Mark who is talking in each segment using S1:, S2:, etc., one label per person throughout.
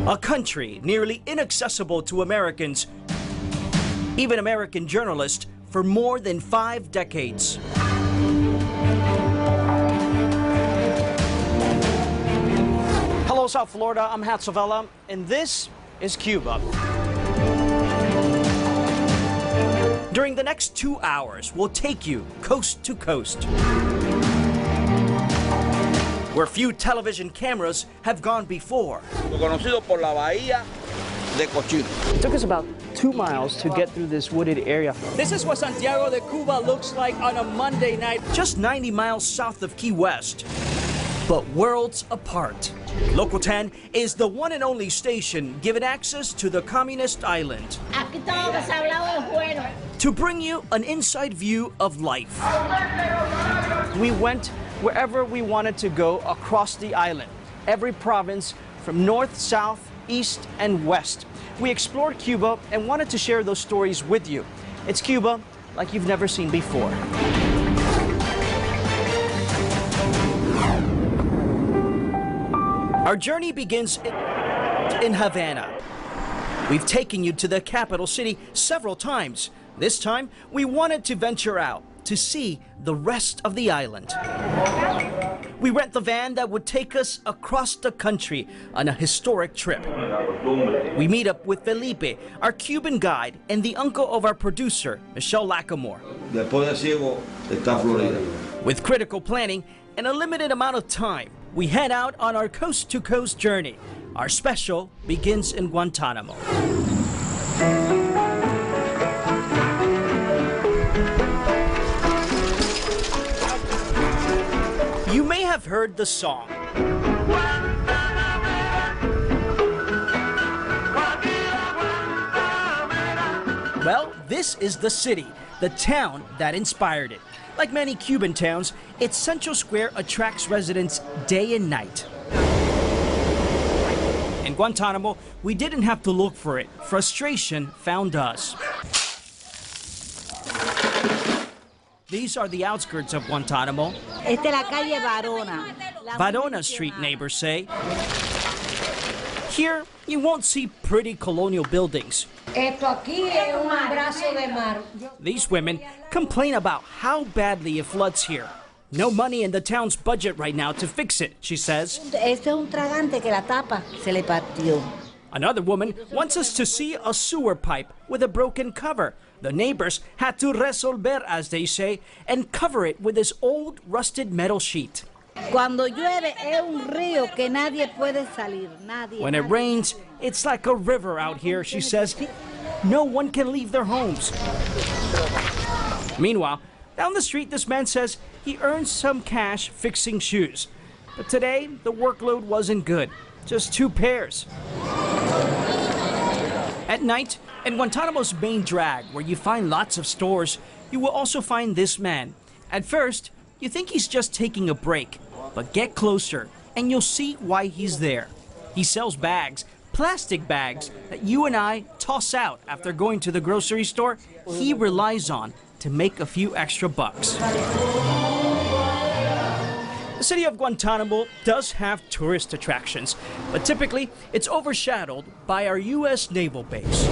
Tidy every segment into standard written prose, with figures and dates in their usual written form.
S1: A country nearly inaccessible to Americans, even American journalists, for more than 5 decades. Hello, South Florida. I'm Hatzel Vela, and this is Cuba. During the next 2 hours, we'll take you coast to coast, where few television cameras have gone before. It took us about 2 miles to get through this wooded area. This is what Santiago de Cuba looks like on a Monday night, just 90 miles south of Key West, but worlds apart. Local 10 is the one and only station given access to the communist island to bring you an inside view of life. We went wherever we wanted to go across the island, every province from north, south, east, and west. We explored Cuba and wanted to share those stories with you. It's Cuba like you've never seen before. Our journey begins in Havana. We've taken you to the capital city several times. This time, we wanted to venture out to see the rest of the island. We rent the van that would take us across the country on a historic trip. We meet up with Felipe, our Cuban guide, and the uncle of our producer, Michelle Lackamore. With critical planning and a limited amount of time, we head out on our coast-to-coast journey. Our special begins in Guantanamo. You may have heard the song. Well, this is the city, the town that inspired it. Like many Cuban towns, its central square attracts residents day and night. In Guantanamo, we didn't have to look for it. Frustration found us. These are the outskirts of Guantanamo.
S2: Esta es la calle Varona.
S1: Varona Street, neighbors say. Here, you won't see pretty colonial buildings.
S2: Esto aquí es un brazo de mar.
S1: These women complain about how badly it floods here. No money in the town's budget right now to fix it, she says.
S2: Este es un tragante que la tapa se le partió.
S1: Another woman wants us to see a sewer pipe with a broken cover. The neighbors had to resolver, as they say, and cover it with this old rusted metal sheet.
S2: Cuando llueve es un río que nadie puede salir.
S1: When it rains, it's like a river out here, she says. No one can leave their homes. Meanwhile, down the street, this man says he earns some cash fixing shoes. But today, the workload wasn't good. Just 2 pairs. At night, in Guantanamo's main drag, where you find lots of stores, you will also find this man. At first, you think he's just taking a break, but get closer and you'll see why he's there. He sells bags, plastic bags that you and I toss out after going to the grocery store. He relies on to make a few extra bucks. The city of Guantanamo does have tourist attractions, but typically it's overshadowed by our U.S. naval base.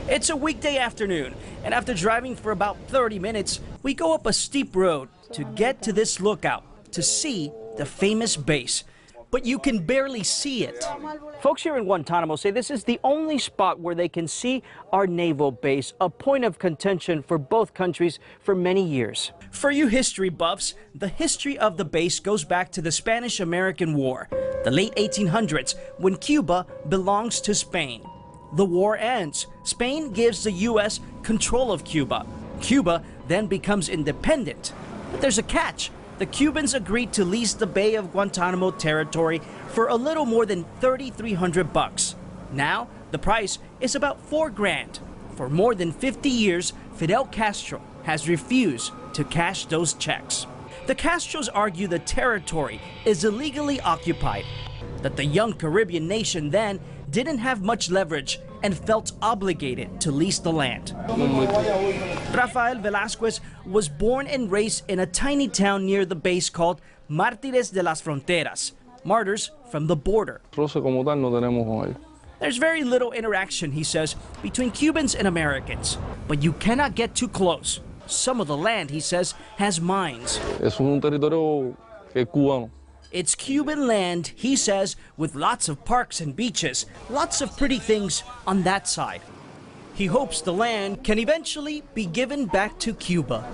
S1: It's a weekday afternoon, and after driving for about 30 minutes, we go up a steep road to get to this lookout to see the famous base. But you can barely see it. Folks here in Guantanamo say this is the only spot where they can see our naval base, a point of contention for both countries for many years. For you history buffs, the history of the base goes back to the Spanish-American War, the late 1800s, when Cuba belongs to Spain. The war ends. Spain gives the U.S. control of Cuba. Cuba then becomes independent. But there's a catch. The Cubans agreed to lease the Bay of Guantanamo territory for a little more than 3,300 bucks. Now, the price is about $4 grand. For more than 50 years, Fidel Castro has refused to cash those checks. The Castros argue the territory is illegally occupied, that the young Caribbean nation then didn't have much leverage and felt obligated to lease the land. Rafael Velasquez was born and raised in a tiny town near the base called Mártires de las Fronteras. martyrs from the border.
S3: Roce como tal no tenemos con ellos.
S1: There's very little interaction, he says, between Cubans and Americans, but you cannot get too close. Some of the land, he says, has mines.
S3: Es un territorio que es cubano.
S1: It's Cuban land, he says, with lots of parks and beaches, lots of pretty things on that side. He hopes the land can eventually be given back to Cuba.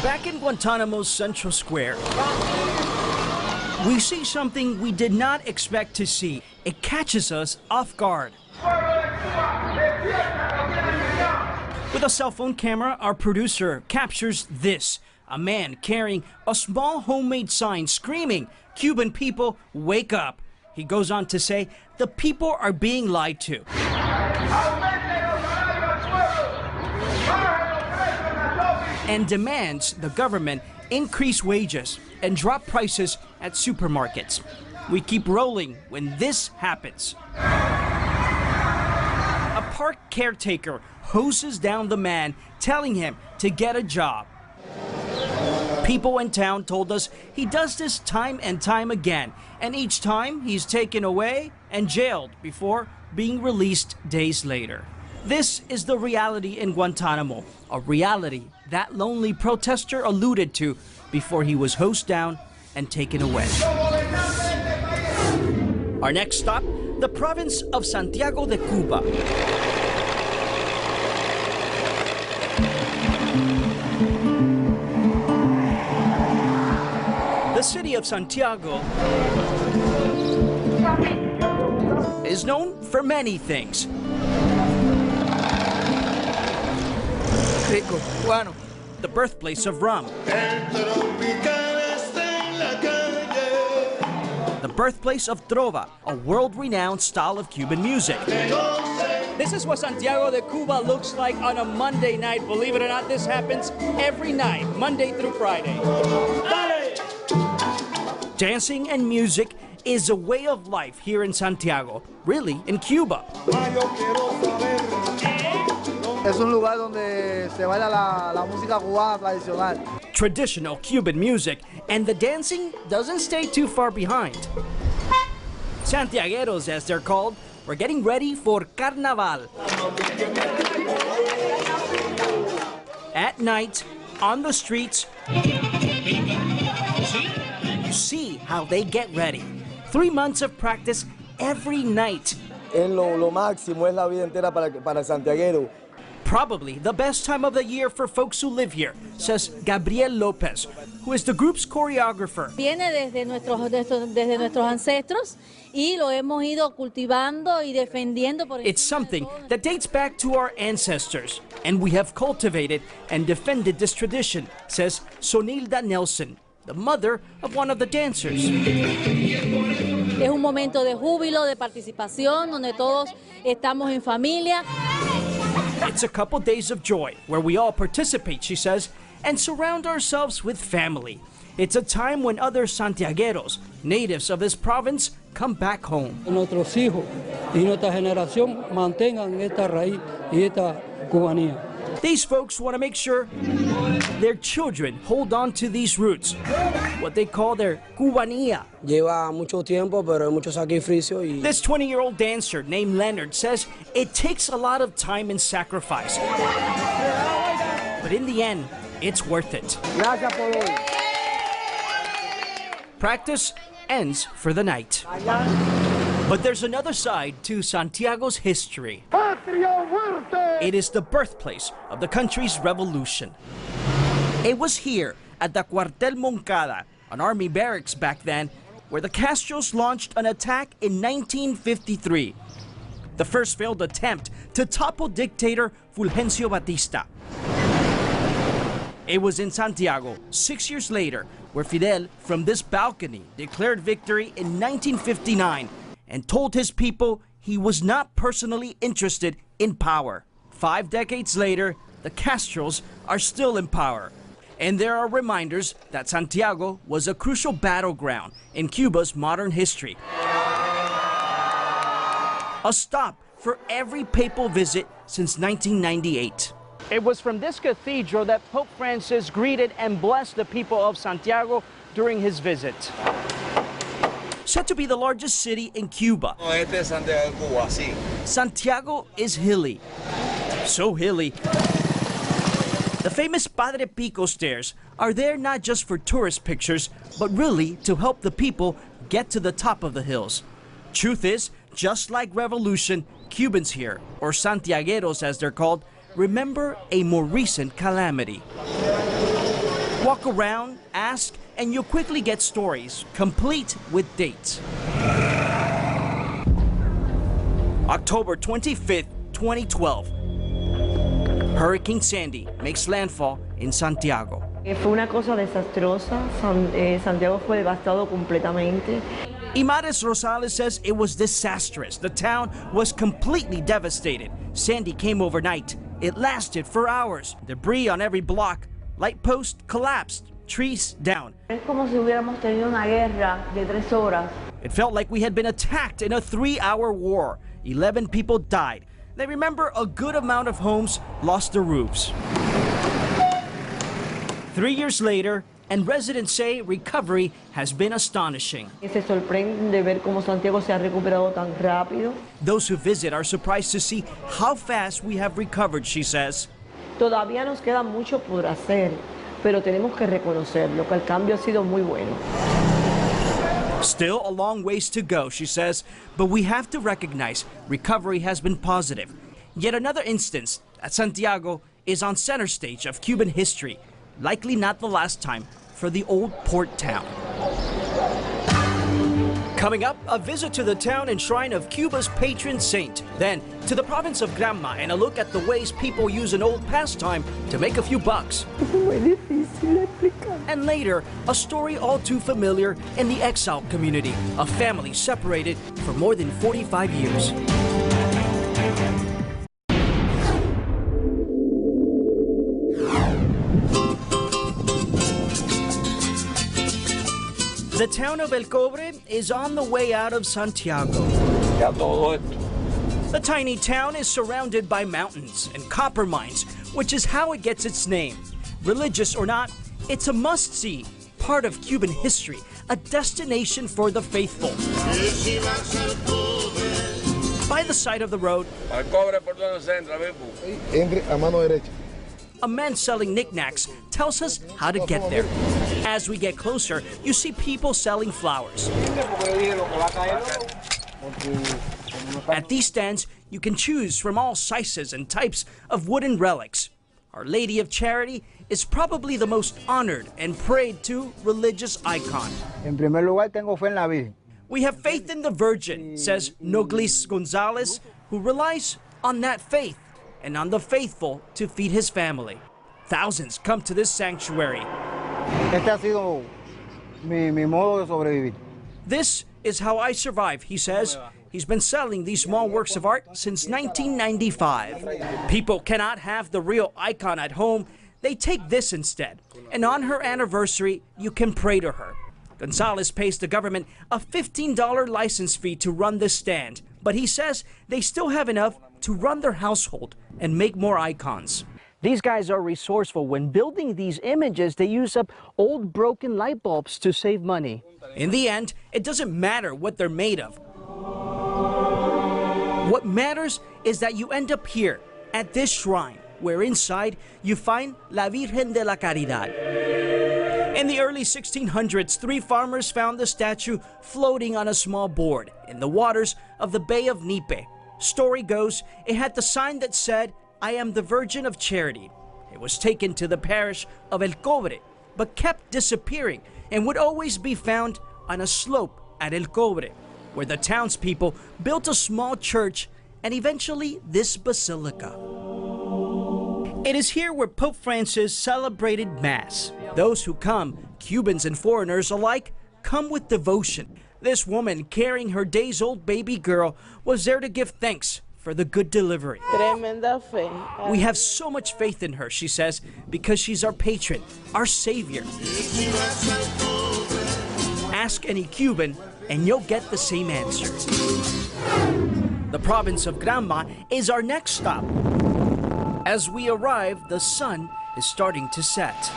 S1: Back in Guantanamo's Central Square, we see something we did not expect to see. It catches us off guard. With a cell phone camera, our producer captures this. A man carrying a small homemade sign screaming, "Cuban people, wake up." He goes on to say, the people are being lied to. And demands the government increase wages and drop prices at supermarkets. We keep rolling when this happens. A park caretaker hoses down the man, telling him to get a job. People in town told us he does this time and time again, and each time he's taken away and jailed before being released days later. This is the reality in Guantanamo, a reality that lonely protester alluded to before he was hosed down and taken away. Our next stop, the province of Santiago de Cuba. The city of Santiago is known for many things.
S4: Rico, cubano.
S1: The birthplace of rum. The birthplace of trova, a world-renowned style of Cuban music. This is what Santiago de Cuba looks like on a Monday night. Believe it or not, this happens every night, Monday through Friday. Dancing and music is a way of life here in Santiago, really in Cuba.
S5: Es un lugar donde se baila la música cubana tradicional.
S1: Traditional Cuban music, and the dancing doesn't stay too far behind. Santiagueros, as they're called, were getting ready for Carnaval. At night, on the streets, you see how they get ready. 3 months of practice every night.
S5: Es lo máximo, es la vida entera para el santiaguero.
S1: Probably the best time of the year for folks who live here, says Gabriel Lopez, who is the group's choreographer.
S6: Viene desde nuestros ancestros y lo hemos ido cultivando y defendiendo por
S1: It's something that dates back to our ancestors, and we have cultivated and defended this tradition, says Sonilda Nelson, the mother of one of the dancers.
S6: Es un momento de júbilo, de participación, donde todos estamos en familia.
S1: It's a couple days of joy where we all participate, she says, and surround ourselves with family. It's a time when other Santiagueros, natives of this province, come back home.
S4: Nuestros hijos y nuestra generación mantengan esta raíz y esta cubanía.
S1: These folks want to make sure their children hold on to these roots, what they call their cubanía.
S7: Lleva mucho tiempo, pero hay mucho sacrificio y
S1: This 20-year-old dancer named Leonard says it takes a lot of time and sacrifice. But in the end, it's worth it.
S5: Gracias por hoy.
S1: Practice ends for the night. But there's another side to Santiago's history. It is the birthplace of the country's revolution. It was here at the Cuartel Moncada, an army barracks back then, where the Castros launched an attack in 1953. The first failed attempt to topple dictator Fulgencio Batista. It was in Santiago, 6 years later, where Fidel, from this balcony, declared victory in 1959 and told his people he was not personally interested in power. 5 decades later, the Castros are still in power. And there are reminders that Santiago was a crucial battleground in Cuba's modern history. A stop for every papal visit since 1998. It was from this cathedral that Pope Francis greeted and blessed the people of Santiago during his visit. said to be the largest city in Cuba. Santiago is hilly, so hilly. The famous Padre Pico stairs are there not just for tourist pictures, but really to help the people get to the top of the hills. Truth is, just like revolution, Cubans here, or Santiagueros as they're called, remember a more recent calamity. Walk around, ask, and you'll quickly get stories, complete with dates. October 25th, 2012. Hurricane Sandy makes landfall in Santiago.
S8: Fue una cosa desastrosa. Santiago fue devastado completamente.
S1: Imares Rosales says it was disastrous. The town was completely devastated. Sandy came overnight. It lasted for hours. Debris on every block. Light post collapsed. Trees down.
S8: Es como si hubiéramos tenido una guerra de 3 horas.
S1: It felt like we had been attacked in a 3-hour war. 11 people died. They remember a good amount of homes lost their roofs. 3 years later, and residents say recovery has been astonishing.
S8: Se sorprende ver cómo Santiago se ha recuperado tan rápido.
S1: Those who visit are surprised to see how fast we have recovered, she says.
S8: Todavía nos queda mucho por hacer, pero tenemos que reconocerlo, que el cambio ha sido muy bueno.
S1: Still a long ways to go, she says, but we have to recognize recovery has been positive. Yet another instance that Santiago is on center stage of Cuban history, likely not the last time for the old port town. Coming up, a visit to the town and shrine of Cuba's patron saint. Then, to the province of Granma and a look at the ways people use an old pastime to make a few bucks. And later, a story all too familiar in the exile community, a family separated for more than 45 years. The town of El Cobre is on the way out of Santiago. The tiny town is surrounded by mountains and copper mines, which is how it gets its name. Religious or not, it's a must-see, part of Cuban history, a destination for the faithful. By the side of the road, a man selling knickknacks tells us how to get there. As we get closer, you see people selling flowers. At these stands, you can choose from all sizes and types of wooden relics. Our Lady of Charity is probably the most honored and prayed to religious icon.
S5: En primer lugar, tengo fe en la Virgen.
S1: We have faith in the Virgin, says Noglis Gonzalez, who relies on that faith and on the faithful to feed his family. Thousands come to this sanctuary.
S5: Este ha sido mi modo de sobrevivir.
S1: This is how I survive, he says. He's been selling these small works of art since 1995. People cannot have the real icon at home. They take this instead. And on her anniversary, you can pray to her. Gonzalez pays the government a $15 license fee to run this stand, but he says they still have enough to run their household and make more icons. These guys are resourceful. When building these images, they use up old broken light bulbs to save money. In the end, it doesn't matter what they're made of. What matters is that you end up here at this shrine, where inside you find La Virgen de la Caridad. In the early 1600s, 3 farmers found the statue floating on a small board in the waters of the Bay of Nipe. Story goes, it had the sign that said, "I am the Virgin of Charity." It was taken to the parish of El Cobre, but kept disappearing and would always be found on a slope at El Cobre, where the townspeople built a small church and eventually this basilica. It is here where Pope Francis celebrated Mass. Those who come, Cubans and foreigners alike, come with devotion. This woman carrying her days-old baby girl was there to give thanks for the good delivery.
S9: Tremenda fe.
S1: We have so much faith in her, she says, because she's our patron, our savior. Ask any Cuban and you'll get the same answer. The province of Granma is our next stop. As we arrive, the sun is starting to set.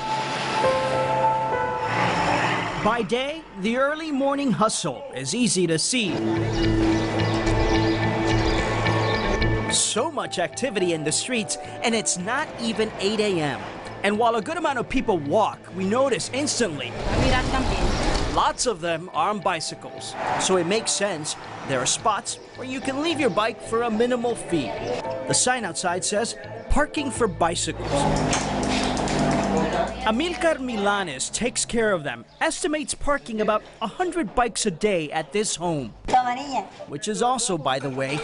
S1: By day, the early morning hustle is easy to see. So much activity in the streets, and it's not even 8 a.m. And while a good amount of people walk, we notice instantly lots of them are on bicycles. So it makes sense. There are spots where you can leave your bike for a minimal fee. The sign outside says, parking for bicycles. Amilcar Milanes takes care of them, estimates parking about 100 bikes a day at this home, which is also, by the way,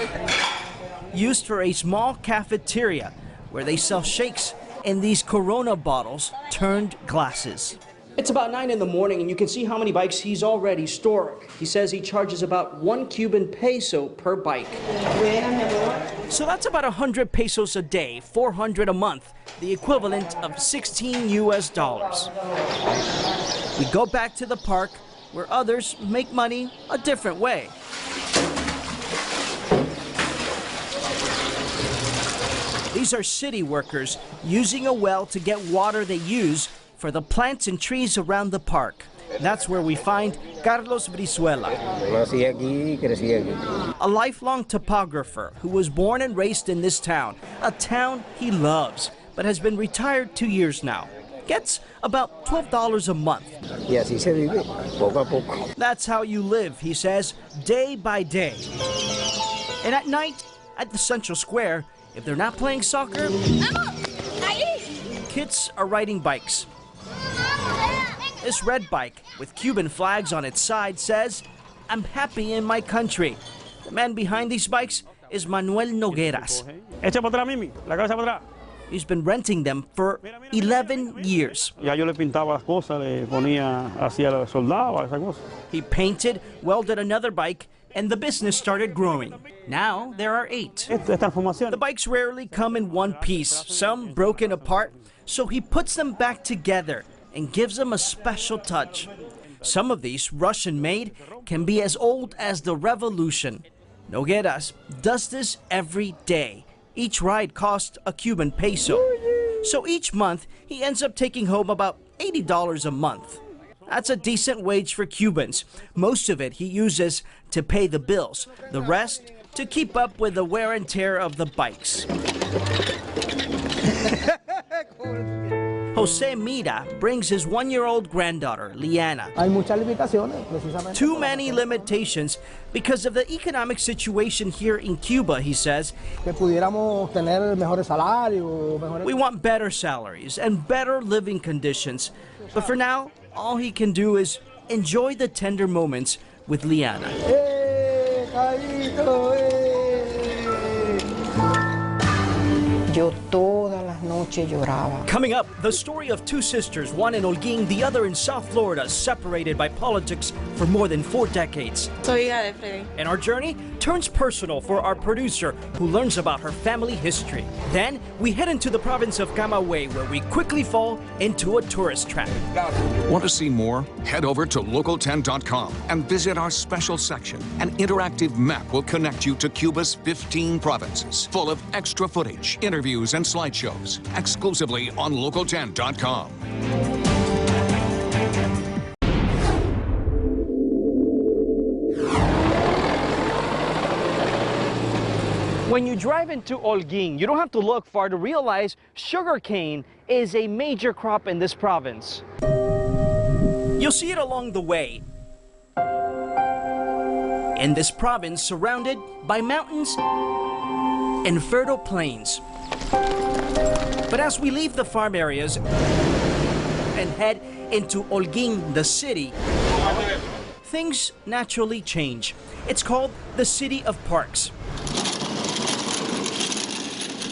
S1: used for a small cafeteria where they sell shakes in these Corona bottles turned glasses. It's about 9 in the morning and you can see how many bikes he's already stored. He says he charges about 1 Cuban peso per bike. So that's about 100 pesos a day, 400 a month, the equivalent of $16 US. We go back to the park where others make money a different way. These are city workers using a well to get water they use for the plants and trees around the park. That's where we find Carlos Brizuela, a lifelong topographer who was born and raised in this town, a town he loves, but has been retired 2 years now. Gets about $12 a month. That's how you live, he says, day by day. And at night, at the central square, if they're not playing soccer, kids are riding bikes. This red bike with Cuban flags on its side says, "I'm happy in my country." The man behind these bikes is Manuel Nogueras. He's been renting them for 11 years. He painted, welded another bike, and the business started growing. Now there are 8. The bikes rarely come in one piece, some broken apart, so he puts them back together and gives them a special touch. Some of these, Russian-made, can be as old as the revolution. Nogueras does this every day. Each ride costs a Cuban peso. So each month, he ends up taking home about $80 a month. That's a decent wage for Cubans. Most of it he uses to pay the bills. The rest, to keep up with the wear and tear of the bikes. Jose Mira brings his 1-year-old granddaughter, Liana. Too many limitations because of the economic situation here in Cuba, he says. We want better salaries and better living conditions. But for now, all he can do is enjoy the tender moments with Liana. Coming up, the story of 2 sisters, one in Holguin, the other in South Florida, separated by politics for more than 4 decades. And our journey turns personal for our producer, who learns about her family history. Then, we head into the province of Camaguey, where we quickly fall into a tourist trap.
S9: Want to see more? Head over to local10.com and visit our special section. An interactive map will connect you to Cuba's 15 provinces, full of extra footage, interviews, and slideshows, exclusively on local10.com.
S1: When you drive into Holguin, you don't have to look far to realize sugarcane is a major crop in this province. You'll see it along the way. In this province, surrounded by mountains and fertile plains. But as we leave the farm areas and head into Holguin, the city, things naturally change. It's called the City of Parks.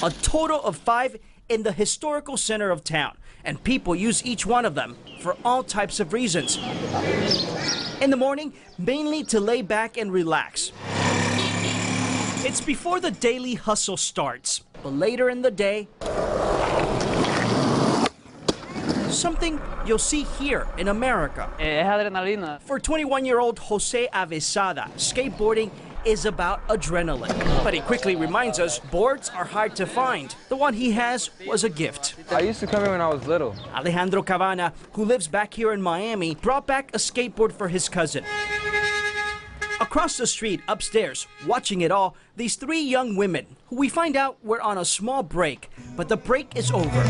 S1: A total of 5 in the historical center of town, and people use each one of them for all types of reasons. In the morning, mainly to lay back and relax. It's before the daily hustle starts, but later in the day, something you'll see here in America. For 21-year-old Jose Avesada, skateboarding is about adrenaline. But he quickly reminds us boards are hard to find. The one he has was a gift.
S3: I used to come here when I was little.
S1: Alejandro Cabana, who lives back here in Miami, brought back a skateboard for his cousin. Across the street, upstairs, watching it all, these three young women, who we find out were on a small break, but the break is over.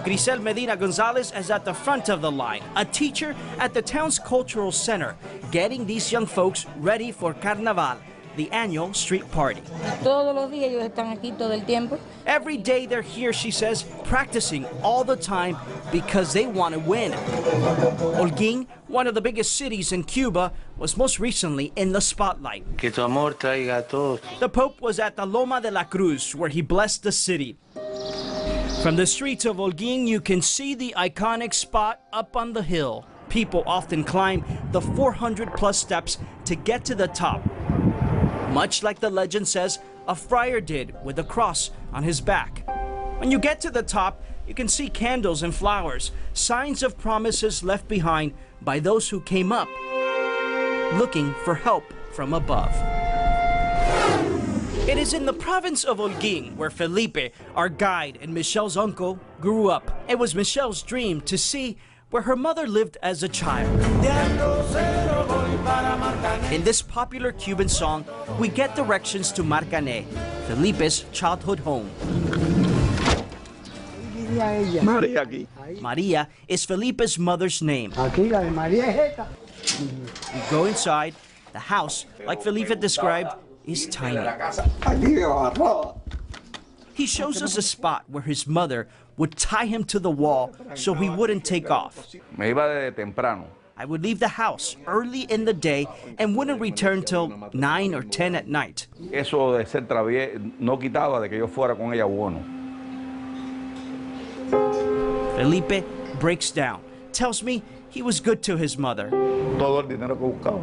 S1: Grisel Medina Gonzalez is at the front of the line, a teacher at the town's cultural center, getting these young folks ready for Carnaval, the annual street party.
S2: Todos los días ellos están aquí todo el tiempo.
S1: Every day they're here, she says, practicing all the time because they want to win. Holguin, one of the biggest cities in Cuba, was most recently in the spotlight.
S10: Que tu amor traiga a todos.
S1: The Pope was at the Loma de la Cruz, where he blessed the city. From the streets of Holguin, you can see the iconic spot up on the hill. People often climb the 400-plus steps to get to the top. Much like the legend says, a friar did with a cross on his back. When you get to the top, you can see candles and flowers, signs of promises left behind by those who came up, looking for help from above. It is in the province of Holguin where Felipe, our guide and Michelle's uncle, grew up. It was Michelle's dream to see where her mother lived as a child. In this popular Cuban song, we get directions to Marcané, Felipe's childhood home. Maria is Felipe's mother's name. We go inside. The house, like Felipe described, is tiny. He shows us a spot where his mother would tie him to the wall so he wouldn't take off.
S3: Me iba de temprano.
S1: I would leave the house early in the day and wouldn't return till 9 or 10 at night.
S3: Eso de ser travieso no quitaba de que yo fuera con ella bueno.
S1: Felipe breaks down, tells me he was good to his mother.
S3: Todo el dinero que buscaba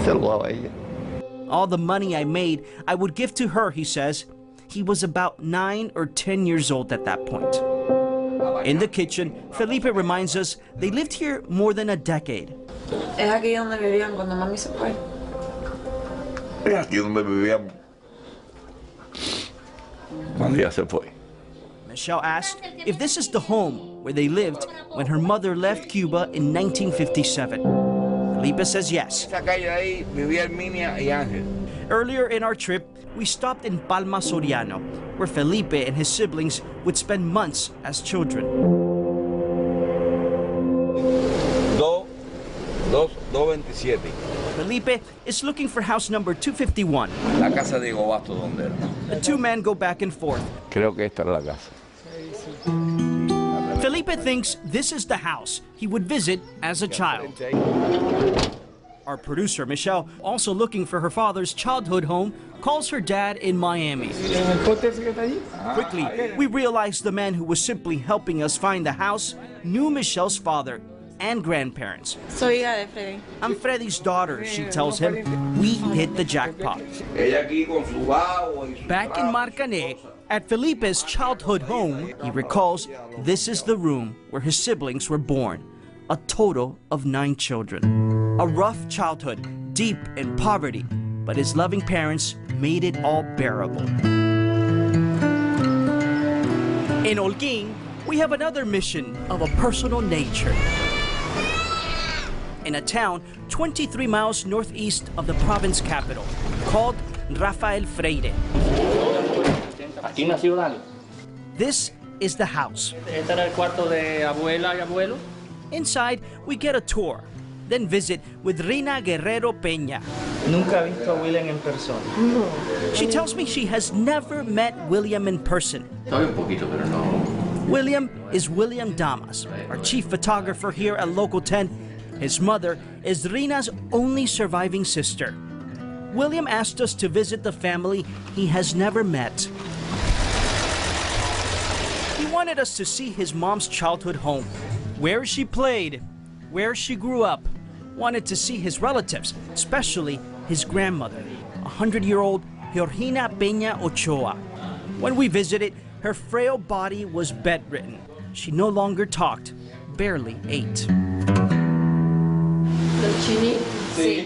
S3: se lo daba a ella.
S1: All the money I made, I would give to her, he says. He was about 9 or 10 years old at that point. In the kitchen, Felipe reminds us they lived here more than a decade.
S8: Es aquí donde vivían cuando mami se fue.
S3: Es aquí donde vivíamos cuando ella se fue.
S1: Michelle asked if this is the home where they lived when her mother left Cuba in 1957. Felipe says yes.
S3: Esa calle ahí vivía Herminia y Ángel.
S1: Earlier in our trip, we stopped in Palma Soriano, where Felipe and his siblings would spend months as children.
S3: 227.
S1: Felipe is looking for house number 251.
S3: La casa de Gobasto donde era.
S1: The two men go back and forth.
S3: Creo que esta era la casa.
S1: Felipe thinks this is the house he would visit as a child. Our producer, Michelle, also looking for her father's childhood home, calls her dad in Miami. Quickly, we realize the man who was simply helping us find the house knew Michelle's father and grandparents.
S8: Soy hija de Freddy.
S1: I'm Freddy's daughter, she tells him. We hit the jackpot. Back in Marcané, at Felipe's childhood home, he recalls this is the room where his siblings were born, a total of 9 children. A rough childhood, deep in poverty, but his loving parents made it all bearable. In Holguin, we have another mission of a personal nature. In a town 23 miles northeast of the province capital, called Rafael Freire.
S10: Aquí nació Dani.
S1: This is the house.
S10: Este era el cuarto de abuela y abuelo.
S1: Inside, we get a tour, then visit with Rina Guerrero Peña.
S10: Nunca he visto a William en persona.
S1: She tells me she has never met William in person.
S10: Sabe un poquito, pero no.
S1: William is William Damas, our chief photographer here at Local 10. His mother is Rina's only surviving sister. William asked us to visit the family he has never met. He wanted us to see his mom's childhood home, where she played, where she grew up. Wanted to see his relatives, especially his grandmother, 100-year-old Georgina Peña Ochoa. When we visited, her frail body was bedridden. She no longer talked, barely ate.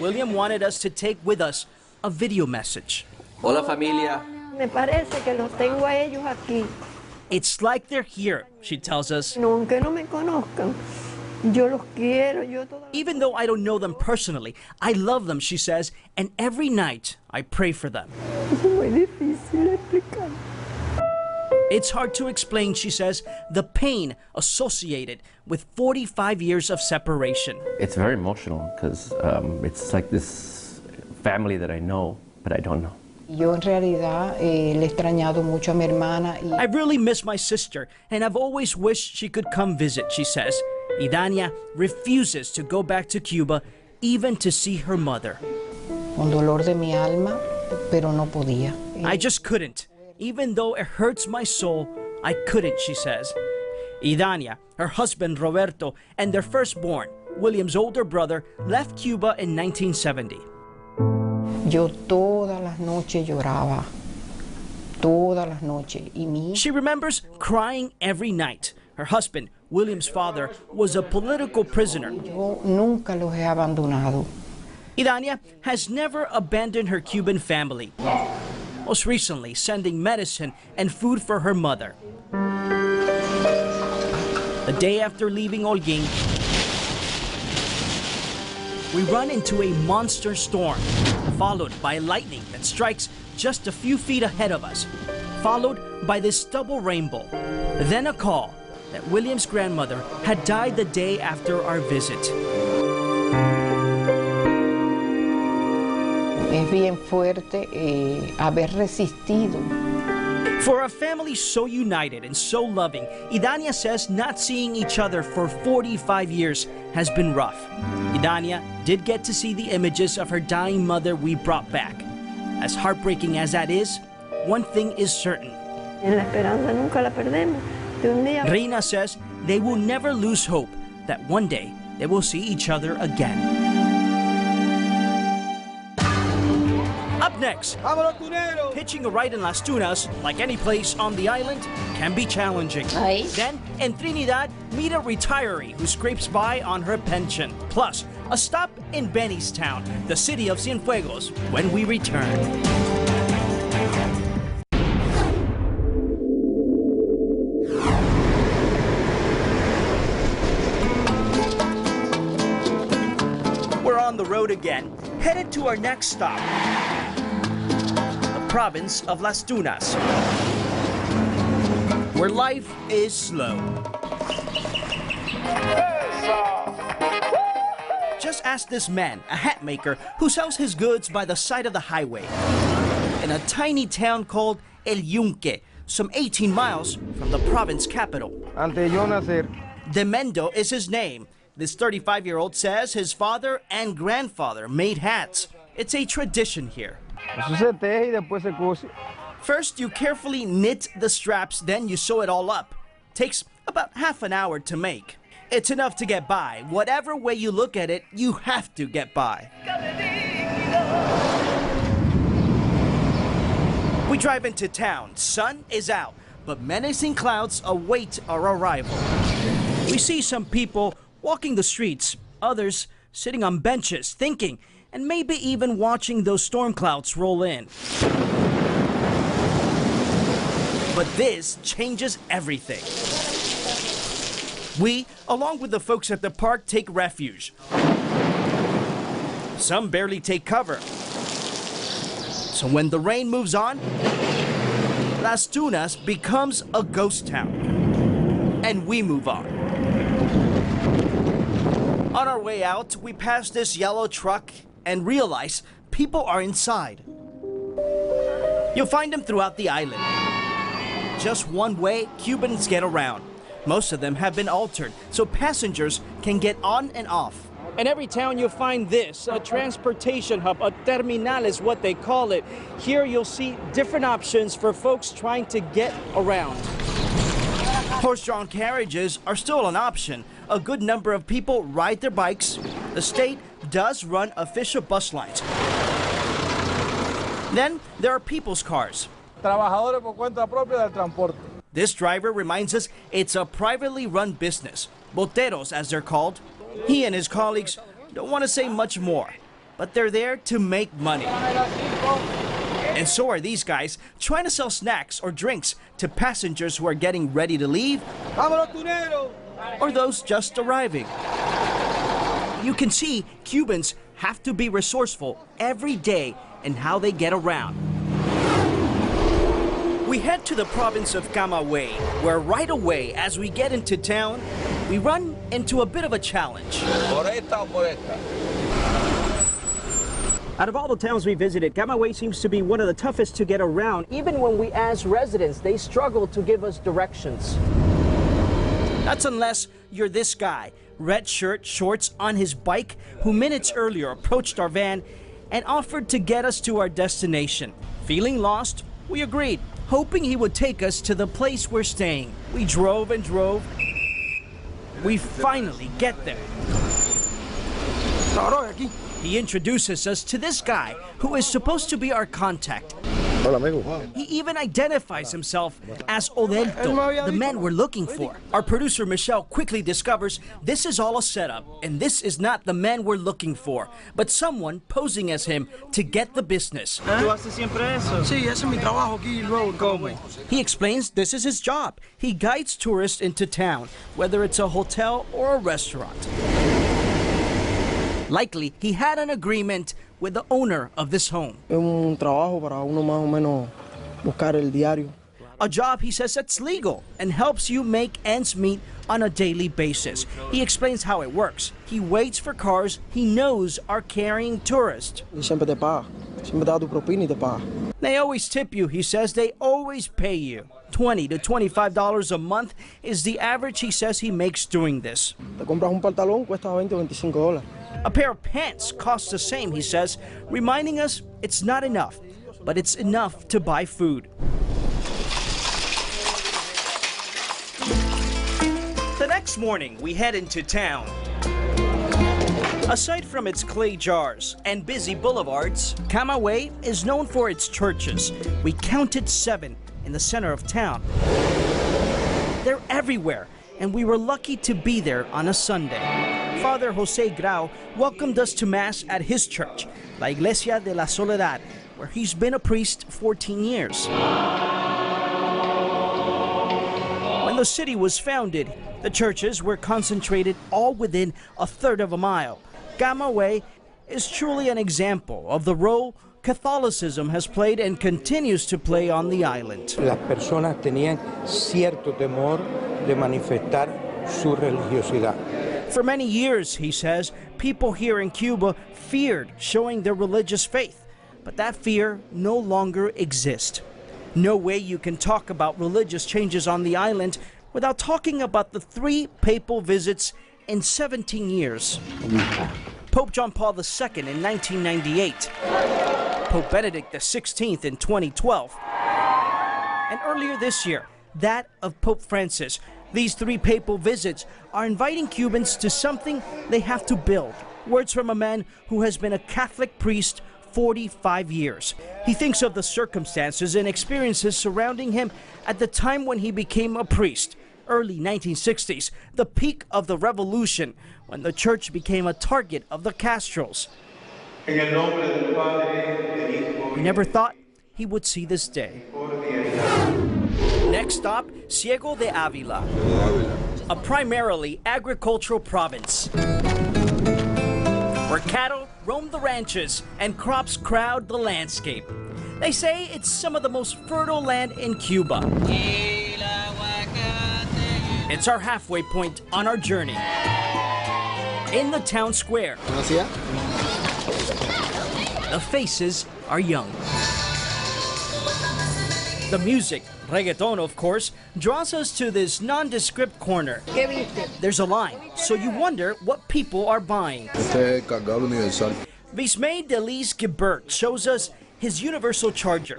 S1: William wanted us to take with us a video message.
S10: Hola familia.
S8: Me parece que los tengo a ellos aquí.
S1: It's like they're here, she tells us.
S8: No, aunque no me conozcan, yo los quiero.
S1: Even though I don't know them personally, I love them, she says, and every night I pray for them.
S8: Es muy difícil explicar.
S1: It's hard to explain, she says, the pain associated with 45 years of separation.
S3: It's very emotional because it's like this family that I know, but I don't know.
S11: Yo en realidad le he extrañado mucho a mi hermana.
S1: I really miss my sister, and I've always wished she could come visit, she says. Idania refuses to go back to Cuba, even to see her mother.
S11: Con dolor de mi alma, pero no podía.
S1: I just couldn't. Even though it hurts my soul, I couldn't, she says. Idania, her husband Roberto, and their firstborn, William's older brother, left Cuba in 1970.
S11: Yo todas las noches lloraba. Todas las noches.
S1: She remembers crying every night. Her husband, William's father, was a political prisoner.
S11: Yo nunca los he abandonado.
S1: Idania has never abandoned her Cuban family. Most recently, sending medicine and food for her mother. The day after leaving Holguin, we run into a monster storm, followed by lightning that strikes just a few feet ahead of us, followed by this double rainbow. Then a call that William's grandmother had died the day after our visit.
S11: Es bien fuerte haber resistido.
S1: For a family so united and so loving, Idania says not seeing each other for 45 years has been rough. Idania did get to see the images of her dying mother we brought back. As heartbreaking as that is, one thing is certain.
S8: En la esperanza nunca la perdemos. De un día...
S1: Reina says they will never lose hope that one day they will see each other again. Up next, hitching a ride in Las Tunas, like any place on the island, can be challenging. Then, in Trinidad, meet a retiree who scrapes by on her pension. Plus, a stop in Bennystown, the city of Cienfuegos, when we return. We're on the road again, headed to our next stop. Province of Las Tunas, where life is slow. Just ask this man, a hat maker, who sells his goods by the side of the highway in a tiny town called El Yunque, some 18 miles from the province capital. Demendo is his name. This 35-year-old says his father and grandfather made hats. It's a tradition here. First, you carefully knit the straps, then you sew it all up. Takes about half an hour to make. It's enough to get by. Whatever way you look at it, you have to get by. We drive into town. Sun is out, but menacing clouds await our arrival. We see some people walking the streets, others sitting on benches, thinking, and maybe even watching those storm clouds roll in. But this changes everything. We, along with the folks at the park, take refuge. Some barely take cover. So when the rain moves on, Las Tunas becomes a ghost town. And we move on. On our way out, we pass this yellow truck and realize people are inside. You'll find them throughout the island. Just one way Cubans get around. Most of them have been altered, so passengers can get on and off. In every town you'll find this, a transportation hub, a terminal is what they call it. Here you'll see different options for folks trying to get around. Horse-drawn carriages are still an option. A good number of people ride their bikes. The state does run official bus lines. Then there are people's cars.
S5: Trabajadores por cuenta propia del transporte.
S1: This driver reminds us it's a privately run business, boteros as they're called. He and his colleagues don't want to say much more, but they're there to make money. And so are these guys trying to sell snacks or drinks to passengers who are getting ready to leave or those just arriving. You can see Cubans have to be resourceful every day in how they get around. We head to the province of Camaguey, where right away as we get into town, we run into a bit of a challenge. Out of all the towns we visited, Camaguey seems to be one of the toughest to get around. Even when we ask residents, they struggle to give us directions. That's unless you're this guy, red shirt, shorts, on his bike, who minutes earlier approached our van and offered to get us to our destination. Feeling lost, we agreed, hoping he would take us to the place we're staying. We drove and drove. We finally get there. He introduces us to this guy who is supposed to be our contact. He even identifies himself as Odelto, the man we're looking for. Our producer Michelle quickly discovers this is all a setup, and this is not the man we're looking for, but someone posing as him to get the business. He explains this is his job. He guides tourists into town, whether it's a hotel or a restaurant. Likely, he had an agreement with the owner of this home. A job, he says, that's legal and helps you make ends meet on a daily basis. He explains how it works. He waits for cars he knows are carrying tourists. They always tip you, he says. They always pay you. $20 to $25 a month is the average he says he makes doing this. A pair of pants costs the same, he says, reminding us it's not enough, but it's enough to buy food. The next morning, we head into town. Aside from its clay jars and busy boulevards, Camaguey is known for its churches. We counted 7 in the center of town. They're everywhere, and we were lucky to be there on a Sunday. Father Jose Grau welcomed us to Mass at his church, La Iglesia de la Soledad, where he's been a priest 14 years. When the city was founded, the churches were concentrated all within a third of a mile. Camaguey is truly an example of the role Catholicism has played and continues to play on the island.
S12: Las personas tenían cierto temor de manifestar su religiosidad.
S1: For many years, he says, people here in Cuba feared showing their religious faith, but that fear no longer exists. No way you can talk about religious changes on the island without talking about the 3 papal visits in 17 years. Pope John Paul II in 1998, Pope Benedict XVI in 2012, and earlier this year, that of Pope Francis. These 3 papal visits are inviting Cubans to something they have to build. Words from a man who has been a Catholic priest 45 years. He thinks of the circumstances and experiences surrounding him at the time when he became a priest. Early 1960s, the peak of the revolution, when the church became a target of the Castros. He never thought he would see this day. Next stop, Ciego De Avila, a primarily agricultural province, where cattle roam the ranches and crops crowd the landscape. They say it's some of the most fertile land in Cuba. It's our halfway point on our journey. In the town square, the faces are young. The music, reggaeton of course, draws us to this nondescript corner. There's a line, so you wonder what people are buying. Vismay Delis Gibert shows us his universal charger.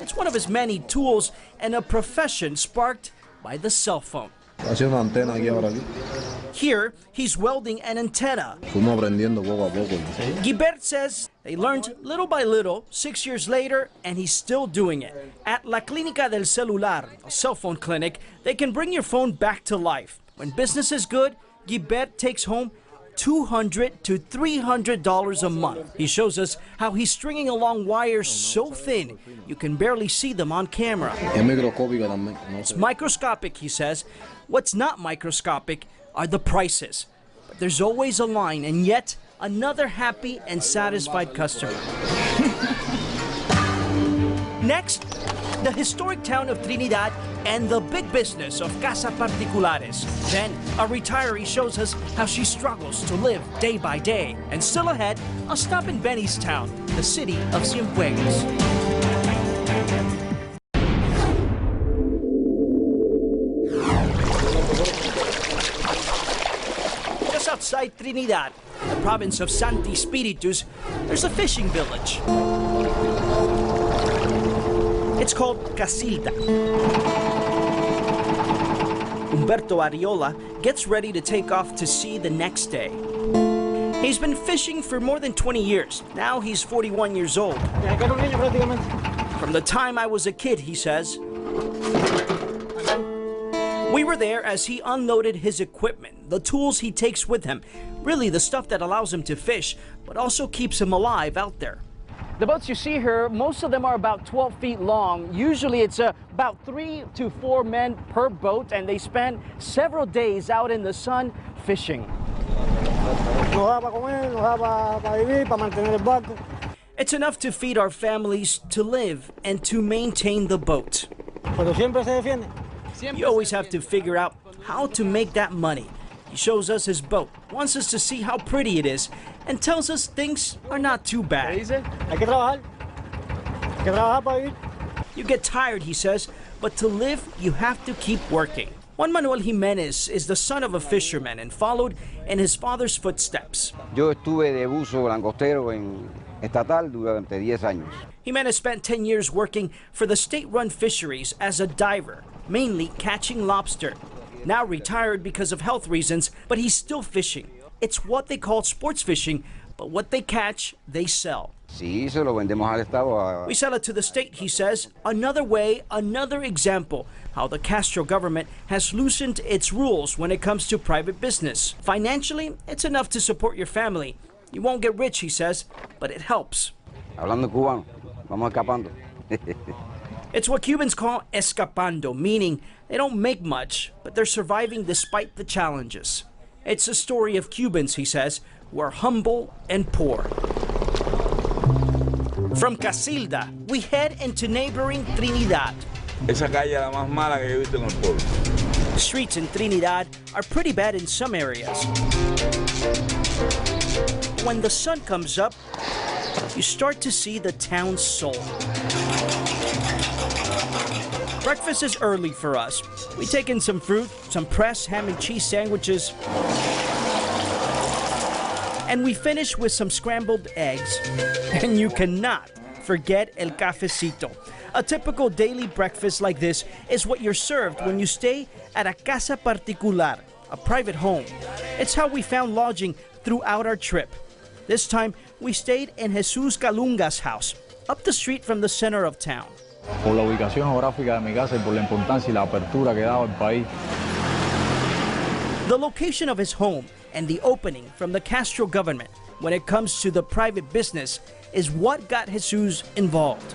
S1: It's one of his many tools and a profession sparked by the cell phone. Here, he's welding an antenna. Gibert says they learned little by little, 6 years later, and he's still doing it. At La Clínica del Celular, a cell phone clinic, they can bring your phone back to life. When business is good, Gibert takes home $200 to $300 a month. He shows us how he's stringing along wires so thin you can barely see them on camera. It's microscopic, he says. What's not microscopic are the prices. But there's always a line, and yet another happy and satisfied customer. Next, the historic town of Trinidad and the big business of casa particulares. Then, a retiree shows us how she struggles to live day by day. And still ahead, a stop in Benny's town, the city of Cienfuegos. Just outside Trinidad, in the province of Sancti Spiritus, there's a fishing village. It's called Casilda. Humberto Ariola gets ready to take off to sea the next day. He's been fishing for more than 20 years. Now he's 41 years old. From the time I was a kid, he says. We were there as he unloaded his equipment, the tools he takes with him, really the stuff that allows him to fish, but also keeps him alive out there. The boats you see here, most of them are about 12 feet long. Usually it's about 3 to 4 men per boat, and they spend several days out in the sun fishing. It's enough to feed our families, to live, and to maintain the boat. You always have to figure out how to make that money. He shows us his boat, wants us to see how pretty it is, and tells us things are not too bad. You get tired, he says, but to live, you have to keep working. Juan Manuel Jimenez is the son of a fisherman and followed in his father's footsteps.
S13: Yo estuve de buzo langostero en estatal durante 10 años.
S1: Jimenez spent 10 years working for the state-run fisheries as a diver, mainly catching lobster. Now retired because of health reasons, but he's still fishing. It's what they call sports fishing, but what they catch, they sell.
S13: Sí, se lo vendemos al Estado.
S1: We sell it to the state, he says. Another way, another example, how the Castro government has loosened its rules when it comes to private business. Financially, it's enough to support your family. You won't get rich, he says, but it helps.
S13: Hablando cubano, vamos escapando.
S1: It's what Cubans call escapando, meaning they don't make much, but they're surviving despite the challenges. It's a story of Cubans, he says, who are humble and poor. From Casilda, we head into neighboring Trinidad.
S14: Esa calle es la más mala que yo he visto en el pueblo.
S1: Streets in Trinidad are pretty bad in some areas. When the sun comes up, you start to see the town's soul. Breakfast is early for us. We take in some fruit, some pressed ham and cheese sandwiches, and we finish with some scrambled eggs. And you cannot forget el cafecito. A typical daily breakfast like this is what you're served when you stay at a casa particular, a private home. It's how we found lodging throughout our trip. This time, we stayed in Jesus Calunga's house, up the street from the center of town.
S15: Por la ubicación geográfica de mi casa y por la importancia y la apertura que daba el país.
S1: The location of his home and the opening from the Castro government when it comes to the private business is what got Jesus involved.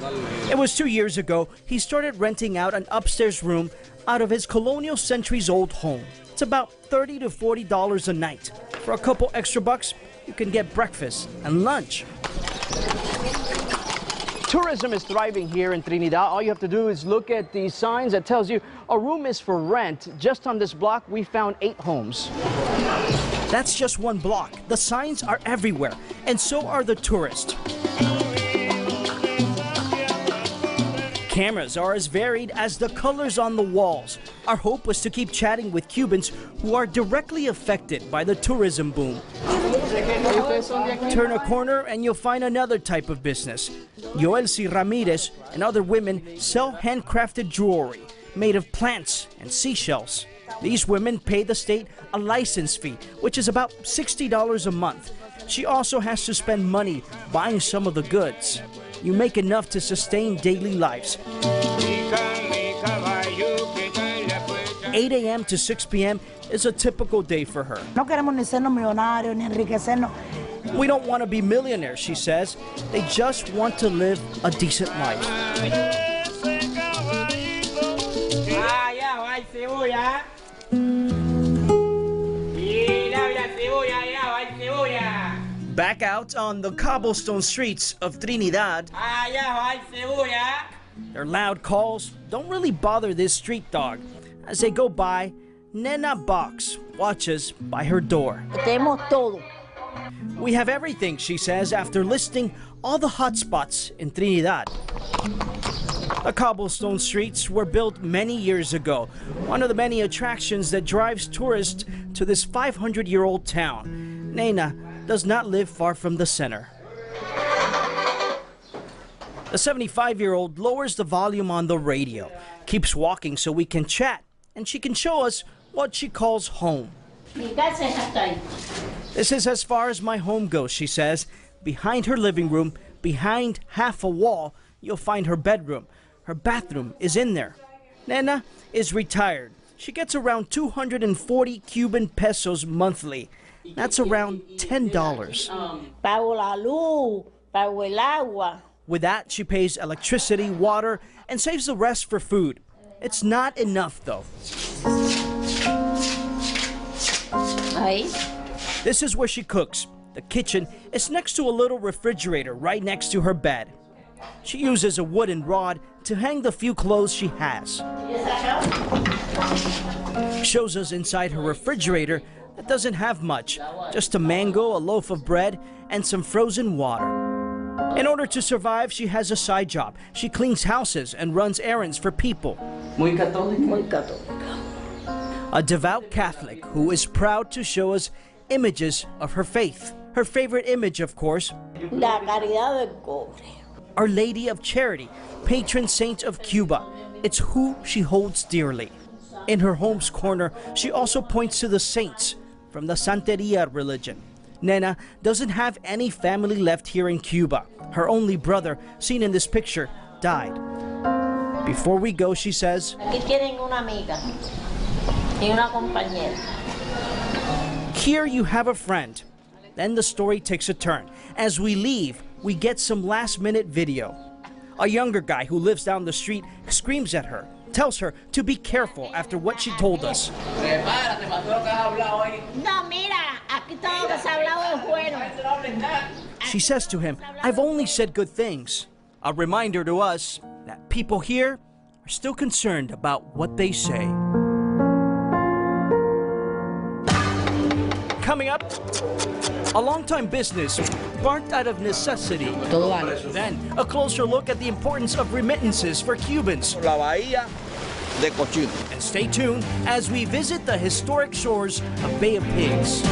S1: It was 2 years ago he started renting out an upstairs room out of his colonial centuries-old home. It's about $30 to $40 a night. For a couple extra bucks, you can get breakfast and lunch. Tourism is thriving here in Trinidad. All you have to do is look at these signs that tells you a room is for rent. Just on this block, we found 8 homes. That's just one block. The signs are everywhere, and so are the tourists. Cameras are as varied as the colors on the walls. Our hope was to keep chatting with Cubans who are directly affected by the tourism boom. Turn a corner and you'll find another type of business. Yoelsi Ramirez and other women sell handcrafted jewelry made of plants and seashells. These women pay the state a license fee, which is about $60 a month. She also has to spend money buying some of the goods. You make enough to sustain daily lives. 8 8 a.m. to 6 p.m. is a typical day for her.
S2: No queremos ni sernos millonarios ni enriquecernos.
S1: We don't want to be millionaires, she says. They just want to live a decent life. Back out on the cobblestone streets of Trinidad, their loud calls don't really bother this street dog. As they go by, Nena Box watches by her door.
S2: Tenemos todo.
S1: We have everything, she says, after listing all the hot spots in Trinidad. The cobblestone streets were built many years ago, one of the many attractions that drives tourists to this 500-year-old town. Nena does not live far from the center. The 75-year-old lowers the volume on the radio, keeps walking so we can chat, and she can show us what she calls home. This is as far as my home goes, she says. Behind her living room, behind half a wall, you'll find her bedroom. Her bathroom is in there. Nena is retired. She gets around 240 Cuban pesos monthly. That's around $10.
S2: Pago la luz, pago el agua.
S1: With that, she pays electricity, water, and saves the rest for food. It's not enough, though. This is where she cooks. The kitchen is next to a little refrigerator right next to her bed. She uses a wooden rod to hang the few clothes she has. Shows us inside her refrigerator that doesn't have much, just a mango, a loaf of bread, and some frozen water. In order to survive, she has a side job. She cleans houses and runs errands for people.
S10: Muy católica.
S2: Muy católica.
S1: A devout Catholic who is proud to show us images of her faith. Her favorite image, of course,
S2: La caridad del cobre.
S1: Our Lady of Charity, patron saint of Cuba. It's who she holds dearly. In her home's corner, she also points to the saints from the Santeria religion. Nena doesn't have any family left here in Cuba. Her only brother, seen in this picture, died. Before we go, she says,
S2: Aquí tienen una amiga y una compañera.
S1: here you have a friend. Then the story takes a turn. As we leave, we get some last-minute video. A younger guy who lives down the street screams at her, tells her to be careful after what she told us.
S2: No, mira, aquí todo lo que se ha hablado es bueno.
S1: She says to him, I've only said good things. A reminder to us that people here are still concerned about what they say. Coming up, a long-time business sparked out of necessity. Then, a closer look at the importance of remittances for Cubans.
S14: La bahía de Cochino.
S1: And stay tuned as we visit the historic shores of Bay of Pigs.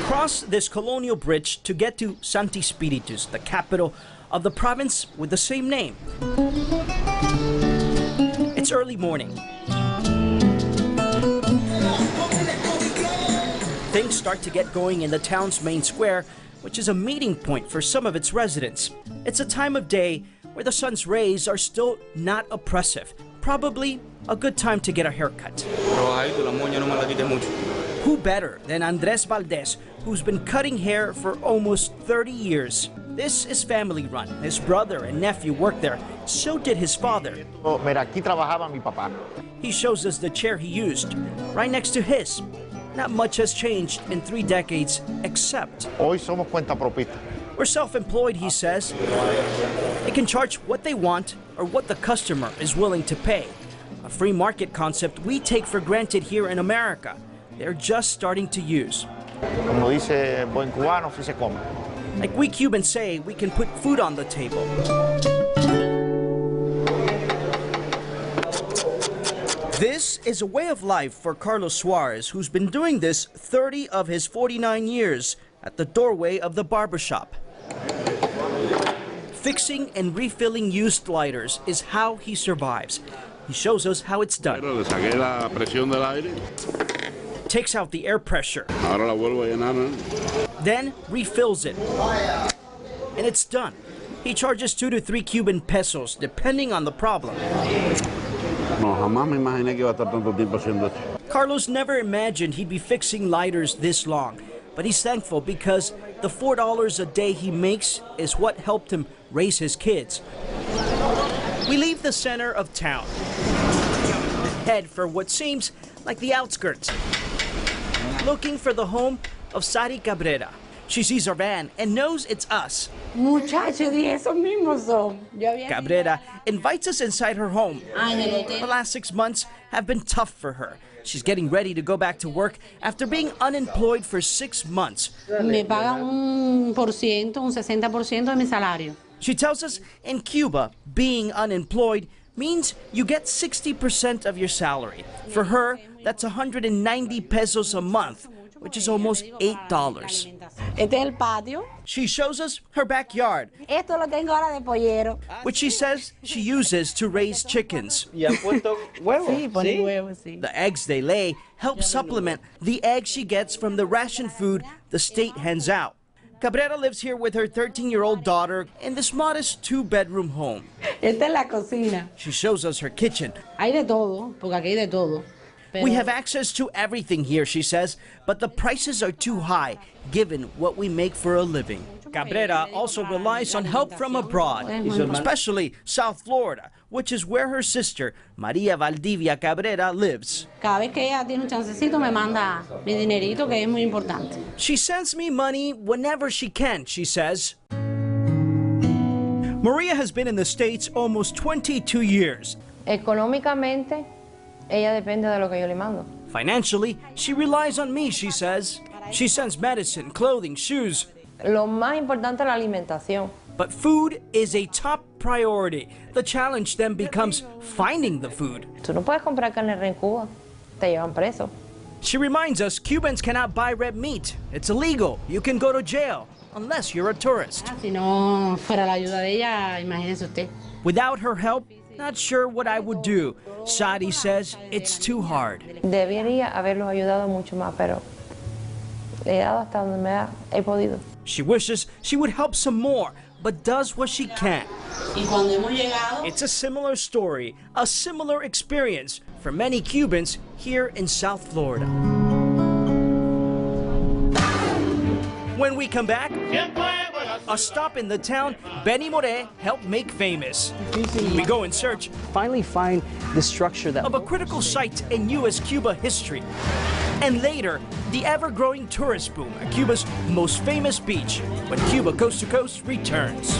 S1: Cross this colonial bridge to get to Sancti Spiritus, the capital of the province with the same name. It's early morning. Things start to get going in the town's main square, which is a meeting point for some of its residents. It's a time of day where the sun's rays are still not oppressive. Probably a good time to get a haircut. Who better than Andres Valdez, who's been cutting hair for almost 30 years. This is family run. His brother and nephew work there. So did his father.
S16: Mira, aquí trabajaba mi papá.
S1: He shows us the chair he used, right next to his. Not much has changed in 3 decades, except
S16: Hoy somos cuentapropista.
S1: we're self-employed, he says. They can charge what they want or what the customer is willing to pay. A free market concept we take for granted here in America. They're just starting to use.
S16: Como dice buen cubano, si se come.
S1: Like we Cubans say, we can put food on the table. This is a way of life for Carlos Suarez, who's been doing this 30 of his 49 years at the doorway of the barbershop. Fixing and refilling used lighters is how he survives. He shows us how it's done. Takes out the air pressure. Then refills it. And it's done. He charges 2 to 3 Cuban pesos, depending on the problem.
S17: No, jamás me imaginé que iba a estar tanto tiempo haciendo esto.
S1: Carlos never imagined he'd be fixing lighters this long, but he's thankful because the $4 a day he makes is what helped him raise his kids. We leave the center of town, head for what seems like the outskirts, looking for the home of Sari Cabrera. She sees our van and knows it's us.
S11: Muchachos, y esos mismos son.
S1: Cabrera invites us inside her home. The last 6 months have been tough for her. She's getting ready to go back to work after being unemployed for 6 months.
S18: Me pagan un 60% de mi salario.
S1: She tells us in Cuba, being unemployed means you get 60% of your salary. For her, that's 190 pesos a month, which is almost $8.
S18: Este es el patio.
S1: She shows us her backyard,
S18: Esto lo tengo ahora de pollero.
S1: which she says she uses to raise chickens.
S10: ¿Y han puesto huevos?
S18: Sí, ponen huevos, sí.
S1: The eggs they lay help supplement the eggs she gets from the ration food the state hands out. Cabrera lives here with her 13-year-old daughter in this modest 2-bedroom home.
S18: Esta es la cocina.
S1: She shows us her kitchen.
S18: Hay de todo, porque aquí hay de todo.
S1: We have access to everything here, she says, but the prices are too high, given what we make for a living. Cabrera also relies on help from abroad, especially South Florida, which is where her sister, Maria Valdivia Cabrera, lives.
S18: Cada vez que ella tiene un chancecito me manda mi dinerito, que es muy importante.
S1: She sends me money whenever she can, she says. Maria has been in the States almost 22 years.
S19: Económicamente, ella depende de lo que yo le mando.
S1: Financially, she relies on me, she says. She sends medicine, clothing, shoes.
S19: Lo más importante es la alimentación.
S1: But food is a top priority. The challenge then becomes finding the food.
S19: Tú no puedes comprar carne en Cuba, te llevan preso.
S1: She reminds us Cubans cannot buy red meat. It's illegal. You can go to jail, unless you're a tourist.
S18: Si no fuera la ayuda de ella, imagínese usted.
S1: Without her help, not sure what I would do. Sadi says it's too hard.
S19: Debería haberlos ayudado mucho más, pero he dado hasta donde he podido.
S1: She wishes she would help some more, but does what she can. It's a similar story, a similar experience for many Cubans here in South Florida. When we come back, a stop in the town Benny Moré helped make famous. We go in search, finally find the structure of a critical site in U.S. Cuba history. And later, the ever-growing tourist boom at Cuba's most famous beach, when Cuba Coast to Coast returns.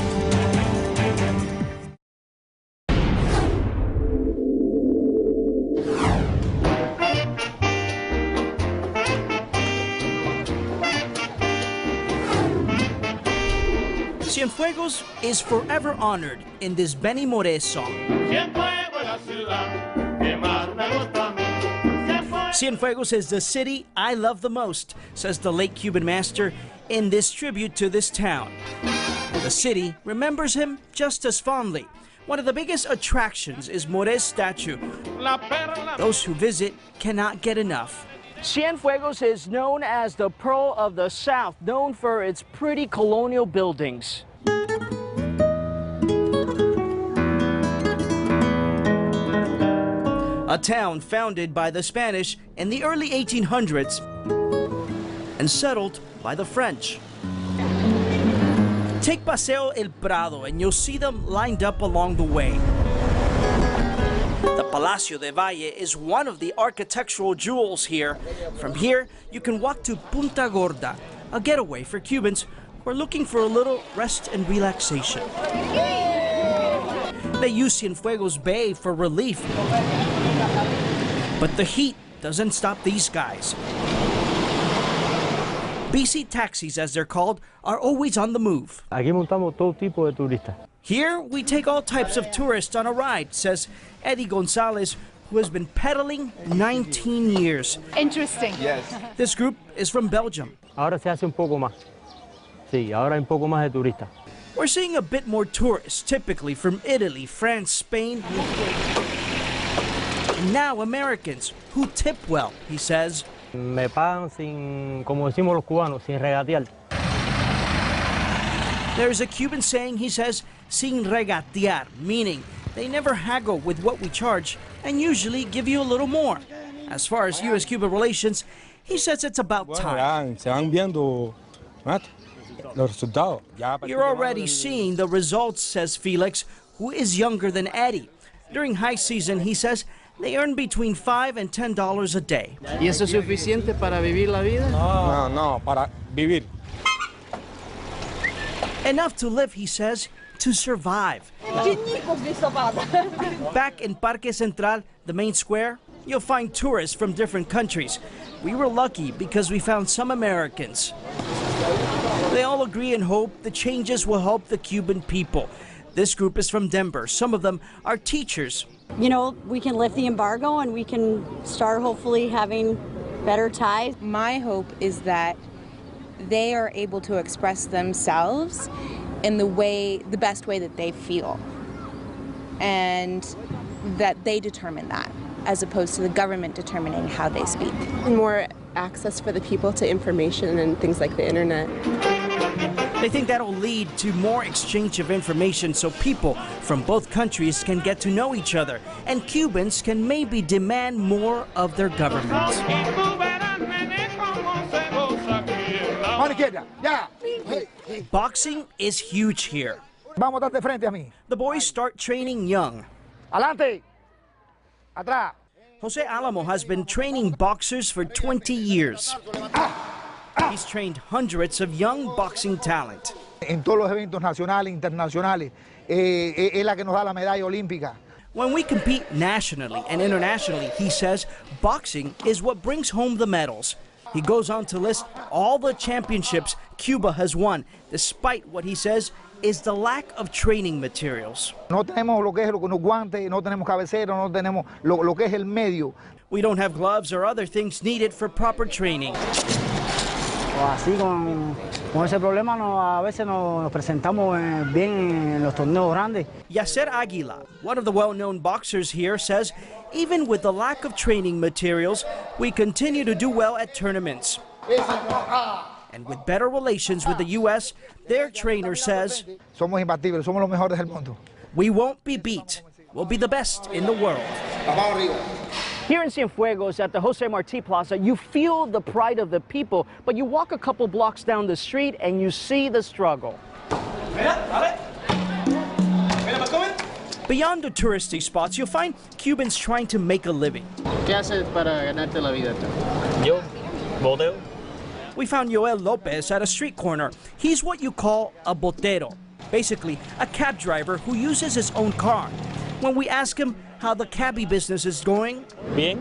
S1: Cienfuegos is forever honored in this Benny Moré song. Cienfuegos is the city I love the most, says the late Cuban master in this tribute to this town. The city remembers him just as fondly. One of the biggest attractions is Moré's statue. Those who visit cannot get enough. Cienfuegos is known as the Pearl of the South, known for its pretty colonial buildings. A town founded by the Spanish in the early 1800s and settled by the French. Take Paseo El Prado and you'll see them lined up along the way. The Palacio de Valle is one of the architectural jewels here. From here, you can walk to Punta Gorda, a getaway for Cubans who are looking for a little rest and relaxation. They use Cienfuegos Bay for relief. But the heat doesn't stop these guys. BC taxis, as they're called, are always on the move.
S20: Aquí montamos todo tipo de turistas.
S1: Here, we take all types of tourists on a ride, says Eddie Gonzalez, who has been pedaling 19 years.
S21: Interesting.
S1: Yes. This group is from Belgium.
S20: Ahora se hace un poco más. Sí, ahora hay un poco más de turistas.
S1: We're seeing a bit more tourists, typically from Italy, France, Spain. And now Americans, who tip well, he says.
S20: Me pagan sin, como decimos los cubanos, sin regatear.
S1: There's a Cuban saying, he says, sin regatear, meaning they never haggle with what we charge and usually give you a little more. As far as U.S.-Cuba relations, he says it's about time. You're already seeing the results, says Felix, who is younger than Eddie. During high season, he says, they earn between $5 and $10 a day.
S10: ¿Y eso es suficiente para vivir la vida?
S12: No, para vivir.
S1: Enough to live, he says, to survive. Back in Parque Central, the main square, you'll find tourists from different countries. We were lucky because we found some Americans. They all agree and hope the changes will help the Cuban people. This group is from Denver. Some of them are teachers.
S21: You know, we can lift the embargo and we can start hopefully having better ties.
S22: My hope is that they are able to express themselves in the best way that they feel, and that they determine that, as opposed to the government determining how they speak.
S23: More access for the people to information and things like the internet.
S1: They think that'll lead to more exchange of information so people from both countries can get to know each other, and Cubans can maybe demand more of their governments. Boxing is huge here. The boys start training young.
S5: Adelante. Atrás.
S1: Jose Alamo has been training boxers for 20 years. He's trained hundreds of young boxing talent.
S5: En todos los eventos nacionales, internacionales, es la que nos da la medalla olímpica.
S1: When we compete nationally and internationally, he says, boxing is what brings home the medals. He goes on to list all the championships Cuba has won, despite what he says is the lack of training materials.
S5: No tenemos lo que es los guantes, no tenemos cabecera, no tenemos lo que es el medio.
S1: We don't have gloves or other things needed for proper training.
S24: Así con ese problema a veces nos presentamos bien en los torneos grandes.
S1: Yacer Aguila, one of the well-known boxers here, says even with the lack of training materials, we continue to do well at tournaments. And with better relations with the U.S., their trainer says,
S5: somos imbatibles, somos los mejores del mundo.
S1: We won't be beat. We'll be the best in the world. Here in Cienfuegos at the Jose Marti Plaza, you feel the pride of the people, but you walk a couple blocks down the street and you see the struggle. Beyond the touristy spots, you'll find Cubans trying to make a living.
S10: ¿Qué haces para ganarte la vida tú? Yo, boteo.
S1: We found Joel Lopez at a street corner. He's what you call a botero, basically a cab driver who uses his own car. When we ask him how the cabbie business is going,
S10: Bien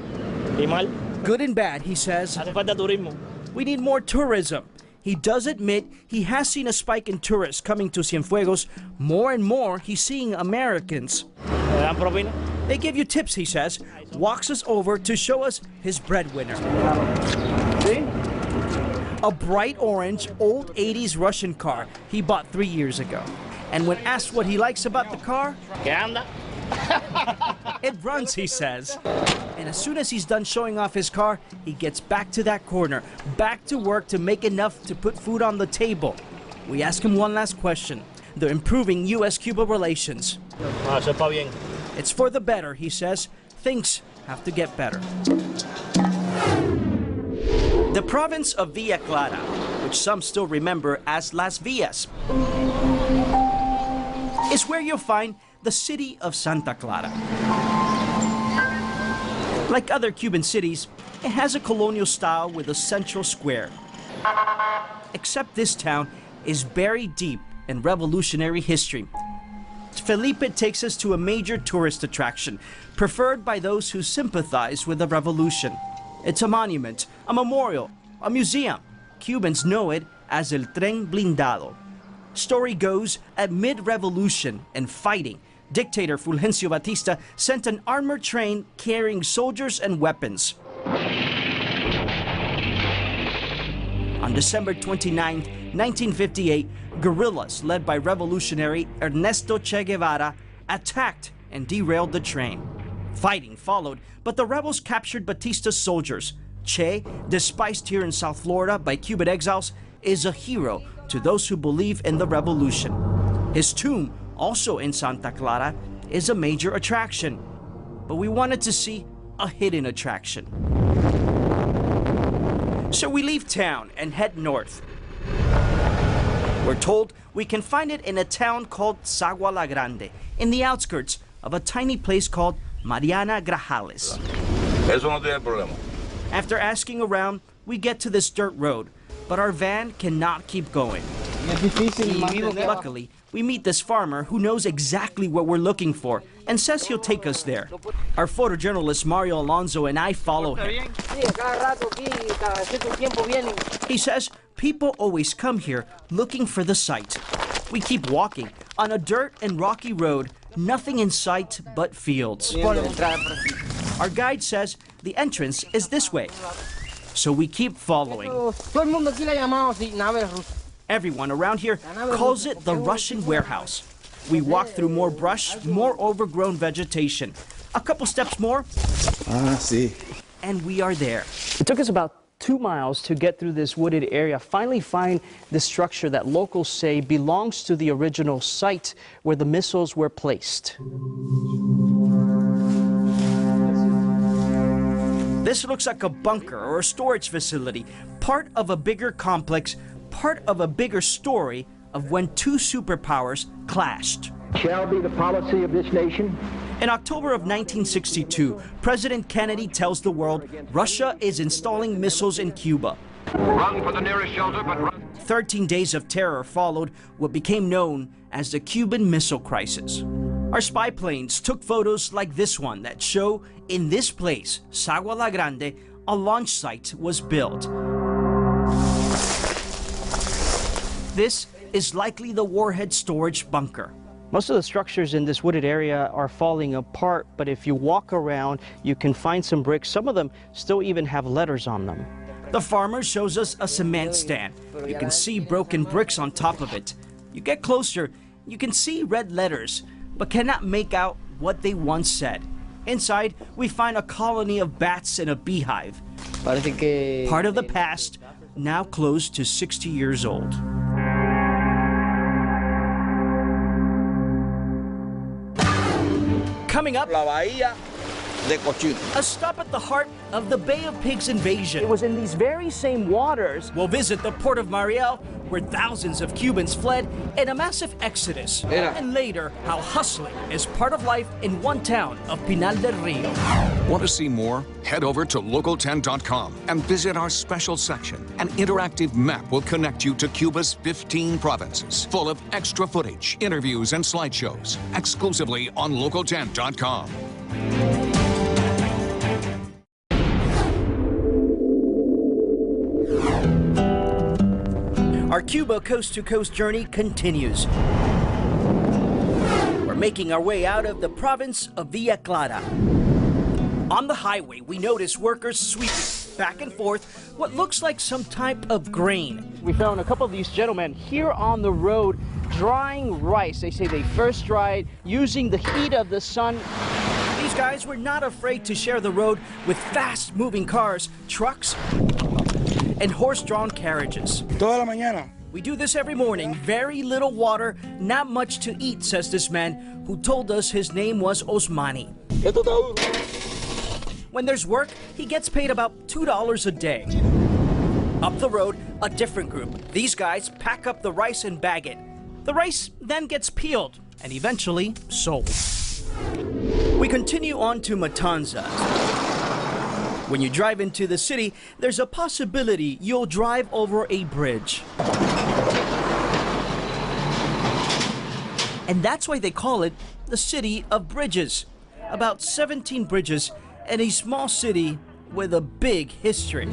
S10: y mal.
S1: Good and bad, he says.
S10: Hace falta turismo.
S1: We need more tourism. He does admit he has seen a spike in tourists coming to Cienfuegos. More and more, he's seeing Americans.
S10: ¿Me dan propina?
S1: They give you tips, he says. Walks us over to show us his breadwinner.
S10: ¿Sí?
S1: A bright orange, old 80s Russian car he bought 3 years ago. And when asked what he likes about the car,
S10: ¿Qué anda?
S1: It runs, he says. And as soon as he's done showing off his car, he gets back to that corner, back to work to make enough to put food on the table. We ask him one last question. They're improving U.S.-Cuba relations.
S10: Eso está bien.
S1: It's for the better, he says. Things have to get better. The province of Villa Clara, which some still remember as Las Villas, is where you'll find the city of Santa Clara. Like other Cuban cities, it has a colonial style with a central square. Except this town is buried deep in revolutionary history. Felipe takes us to a major tourist attraction, preferred by those who sympathize with the revolution. It's a monument, a memorial, a museum. Cubans know it as El Tren Blindado. Story goes, at mid-revolution and fighting, dictator Fulgencio Batista sent an armored train carrying soldiers and weapons. On December 29, 1958, guerrillas led by revolutionary Ernesto Che Guevara attacked and derailed the train. Fighting followed, but the rebels captured Batista's soldiers. Che, despised here in South Florida by Cuban exiles, is a hero to those who believe in the revolution. His tomb also in Santa Clara, is a major attraction. But we wanted to see a hidden attraction. So we leave town and head north. We're told we can find it in a town called Sagua La Grande, in the outskirts of a tiny place called Mariana Grajales.
S14: Eso no tiene problema.
S1: After asking around, we get to this dirt road, but our van cannot keep going. Luckily, we meet this farmer who knows exactly what we're looking for and says he'll take us there. Our photojournalist Mario Alonso and I follow him. He says people always come here looking for the site. We keep walking on a dirt and rocky road, nothing in sight but fields. Our guide says the entrance is this way, so we keep following. Everyone around here calls it the Russian warehouse. We walk through more brush, more overgrown vegetation. A couple steps more, and we are there. It took us about 2 miles to get through this wooded area, finally find the structure that locals say belongs to the original site where the missiles were placed. This looks like a bunker or a storage facility, part of a bigger complex, part of a bigger story of when two superpowers clashed.
S4: Shall be the policy of this nation.
S1: In October of 1962, President Kennedy tells the world Russia is installing missiles in Cuba.
S4: Run for the nearest shelter, but run.
S1: 13 days of terror followed what became known as the Cuban Missile Crisis. Our spy planes took photos like this one that show in this place, Sagua La Grande, a launch site was built. This is likely the warhead storage bunker. Most of the structures in this wooded area are falling apart, but if you walk around, you can find some bricks. Some of them still even have letters on them. The farmer shows us a cement stand. You can see broken bricks on top of it. You get closer, you can see red letters, but cannot make out what they once said. Inside, we find a colony of bats and a beehive. Part of the past, now close to 60 years old. Coming up,
S14: La Bahía de Cochino.
S1: A stop at the heart of the Bay of Pigs invasion. It was in these very same waters. We'll visit the port of Mariel, where thousands of Cubans fled in a massive exodus. And later, how hustling is part of life in one town of Pinal del Rio.
S6: Want to see more? Head over to local10.com and visit our special section. An interactive map will connect you to Cuba's 15 provinces, full of extra footage, interviews, and slideshows, exclusively on local10.com. Our Cuba coast-to-coast journey continues. We're making our way out of the province of Villa Clara. On the highway, we notice workers sweeping back and forth what looks like some type of grain. We found a couple of these gentlemen here on the road drying rice. They say they first dried using the heat of the sun. These guys were not afraid to share the road with fast-moving cars, trucks, and horse-drawn carriages.
S7: Toda la mañana.
S1: We do this every morning. Very little water, not much to eat, says this man who told us his name was Osmani. When there's work, he gets paid about $2 a day. Up the road, a different group. These guys pack up the rice and bag it. The rice then gets peeled and eventually sold. We continue on to Matanzas. When you drive into the city, there's a possibility you'll drive over a bridge. And that's why they call it the City of Bridges. About 17 bridges in a small city with a big history.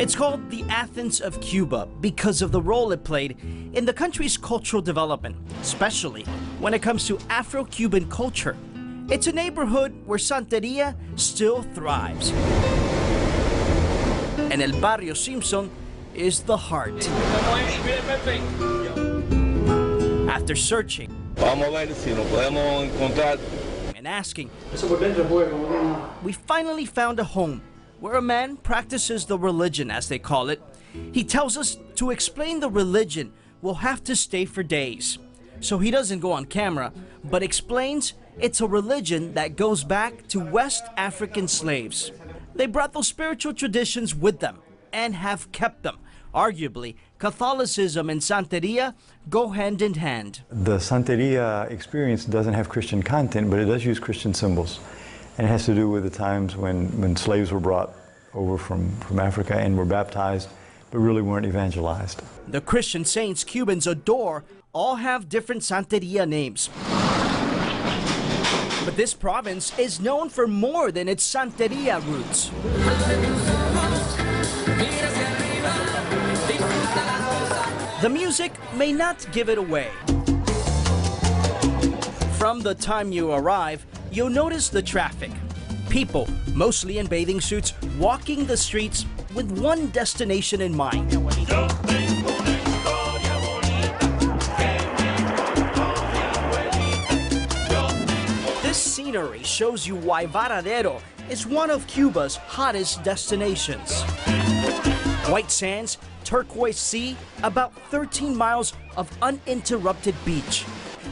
S1: It's called the Athens of Cuba because of the role it played in the country's cultural development, especially when it comes to Afro-Cuban culture. It's a neighborhood where Santeria still thrives. And El Barrio Simpson is the heart. After searching and asking, we finally found a home where a man practices the religion, as they call it. He tells us to explain the religion, we'll have to stay for days. So he doesn't go on camera, but explains it's a religion that goes back to West African slaves. They brought those spiritual traditions with them and have kept them. Arguably, Catholicism and Santeria go hand in hand.
S3: The Santeria experience doesn't have Christian content, but it does use Christian symbols. And it has to do with the times when slaves were brought over from Africa and were baptized, but really weren't evangelized.
S1: The Christian saints Cubans adore all have different Santeria names. But this province is known for more than its Santeria roots. The music may not give it away. From the time you arrive, you'll notice the traffic. People, mostly in bathing suits, walking the streets with one destination in mind. This scenery shows you why Varadero is one of Cuba's hottest destinations. White sands, turquoise sea, about 13 miles of uninterrupted beach.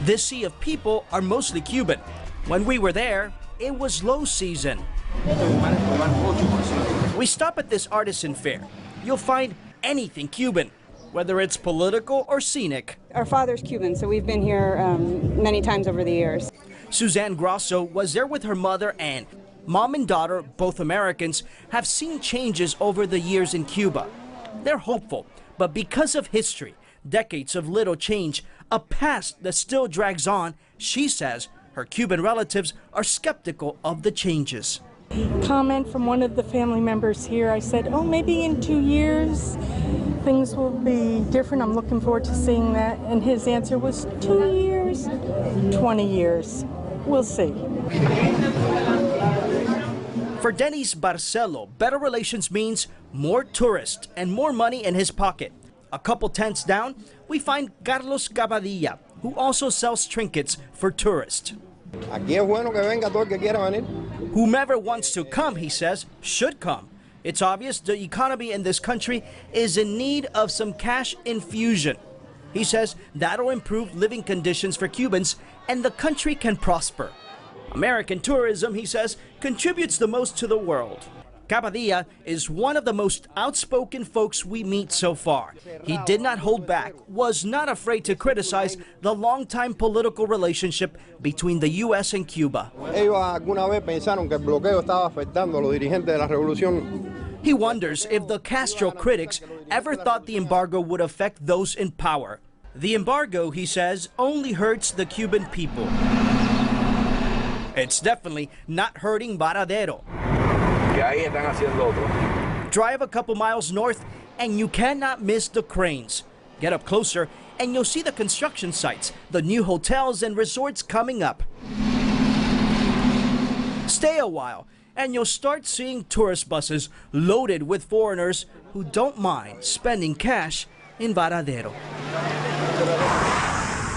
S1: This sea of people are mostly Cuban. When we were there, it was low season. We stop at this artisan fair. You'll find anything Cuban, whether it's political or scenic.
S7: Our father's Cuban, so we've been here many times over the years.
S1: Suzanne Grosso was there with her mother, and mom and daughter, both Americans, have seen changes over the years in Cuba. They're hopeful, but because of history, decades of little change, a past that still drags on, she says her Cuban relatives are skeptical of the changes.
S8: Comment from one of the family members here, I said, oh, maybe in 2 years things will be different. I'm looking forward to seeing that. And his answer was 2 years, 20 years. We'll see.
S1: For Denis Barcelo, better relations means more tourists and more money in his pocket. A couple tents down, we find Carlos Cavadilla, who also sells trinkets for tourists. Whomever wants to come, he says, should come. It's obvious the economy in this country is in need of some cash infusion. He says that'll improve living conditions for Cubans and the country can prosper. American tourism, he says, contributes the most to the world. Cavadilla is one of the most outspoken folks we meet so far. He did not hold back, was not afraid to criticize the long-time political relationship between the U.S. and Cuba. He wonders if the Castro critics ever thought the embargo would affect those in power. The embargo, he says, only hurts the Cuban people. It's definitely not hurting Varadero. Drive a couple miles north and you cannot miss the cranes. Get up closer and you'll see the construction sites, the new hotels and resorts coming up. Stay a while and you'll start seeing tourist buses loaded with foreigners who don't mind spending cash in Varadero.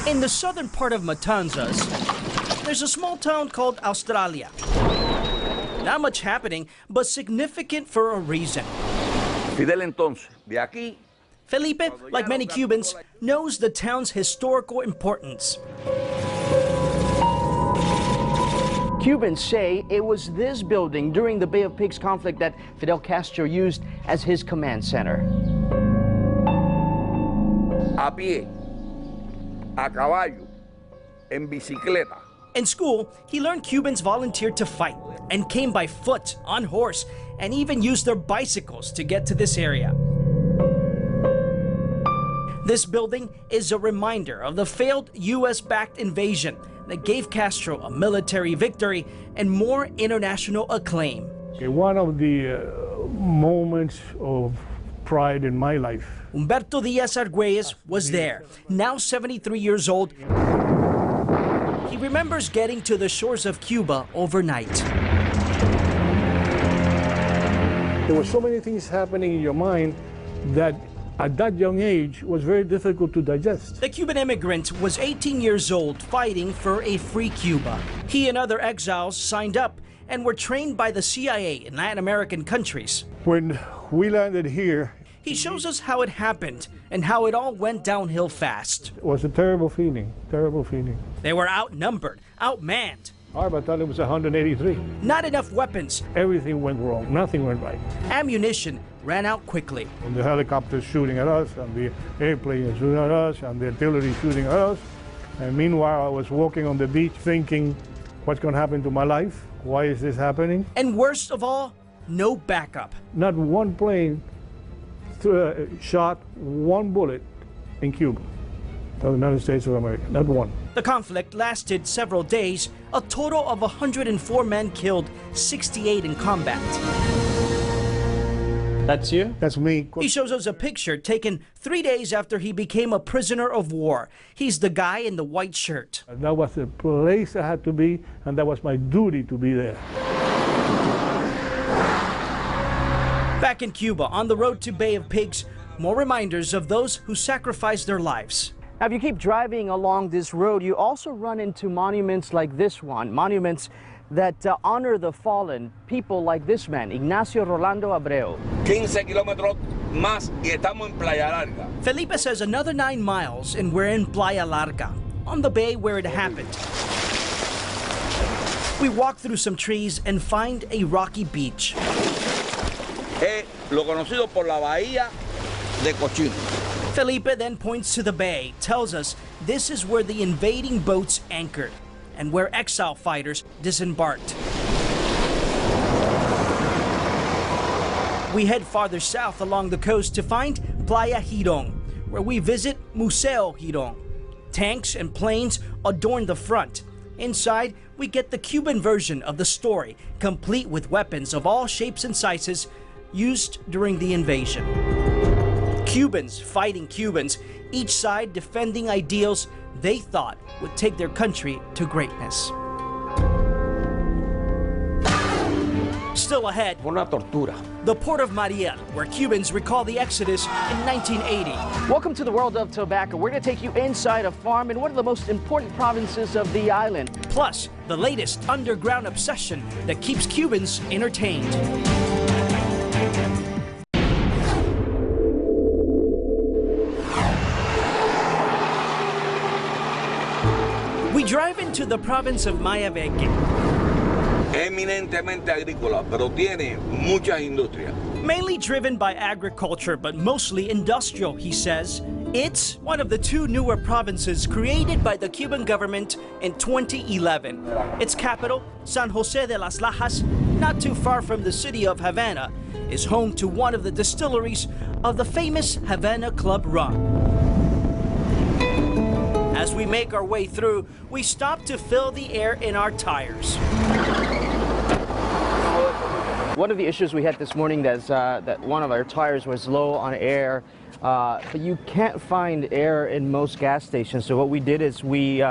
S1: In the southern part of Matanzas, there's a small town called Australia. Not much happening, but significant for a reason. Felipe, like many Cubans, knows the town's historical importance. Cubans say it was this building during the Bay of Pigs conflict that Fidel Castro used as his command center.
S14: A pie, a caballo, en bicicleta.
S1: In school, he learned Cubans volunteered to fight and came by foot, on horse, and even used their bicycles to get to this area. This building is a reminder of the failed U.S.-backed invasion that gave Castro a military victory and more international acclaim.
S9: One of the moments of pride in my life.
S1: Humberto Diaz Argüelles was there, now 73 years old. He remembers getting to the shores of Cuba overnight.
S9: There were so many things happening in your mind that at that young age was very difficult to digest.
S1: The Cuban immigrant was 18 years old, fighting for a free Cuba. He and other exiles signed up and were trained by the CIA in Latin American countries.
S9: When we landed here,
S1: He shows us how it happened and how it all went downhill fast.
S9: It was a terrible feeling, terrible feeling.
S1: They were outnumbered, outmanned.
S9: Our battalion was 183.
S1: Not enough weapons.
S9: Everything went wrong, nothing went right.
S1: Ammunition ran out quickly.
S9: And the helicopters shooting at us, and the airplanes shooting at us, and the artillery shooting at us. And meanwhile, I was walking on the beach thinking, what's going to happen to my life? Why is this happening?
S1: And worst of all, no backup.
S9: Not one plane shot one bullet in Cuba, the United States of America, not one.
S1: The conflict lasted several days, a total of 104 men killed, 68 in combat.
S20: That's you?
S9: That's me.
S1: He shows us a picture taken 3 days after he became a prisoner of war. He's the guy in the white shirt.
S9: That was the place I had to be, and that was my duty to be there.
S1: Back in Cuba, on the road to Bay of Pigs, more reminders of those who sacrificed their lives.
S6: Now, if you keep driving along this road, you also run into monuments like this one, monuments that honor the fallen, people like this man, Ignacio Rolando Abreu.
S14: 15 kilómetros más y estamos en Playa Larga.
S1: Felipe says another 9 miles and we're in Playa Larga, on the bay where it happened. We walk through some trees and find a rocky beach.
S14: Lo conocido por la bahía de Cochino.
S1: Felipe then points to the bay, tells us this is where the invading boats anchored and where exile fighters disembarked. We head farther south along the coast to find Playa Girón, where we visit Museo Girón. Tanks and planes adorn the front. Inside, we get the Cuban version of the story, complete with weapons of all shapes and sizes used during the invasion. Cubans fighting Cubans, each side defending ideals they thought would take their country to greatness. Still ahead,
S12: Una tortura.
S1: the port of Mariel, where Cubans recall the Exodus in 1980.
S6: Welcome to the world of tobacco. We're going to take you inside a farm in one of the most important provinces of the island.
S1: Plus, the latest underground obsession that keeps Cubans entertained. We drive into the province of Mayabeque.
S14: Eminentemente agrícola, pero tiene muchas industrias.
S1: Mainly driven by agriculture, but mostly industrial, he says. It's one of the 2 newer provinces created by the Cuban government in 2011. Its capital, San Jose de las Lajas, not too far from the city of Havana, is home to one of the distilleries of the famous Havana Club rum. As we make our way through, we stop to fill the air in our tires.
S6: One of the issues we had this morning is that one of our tires was low on air, but you can't find air in most gas stations. So what we did is we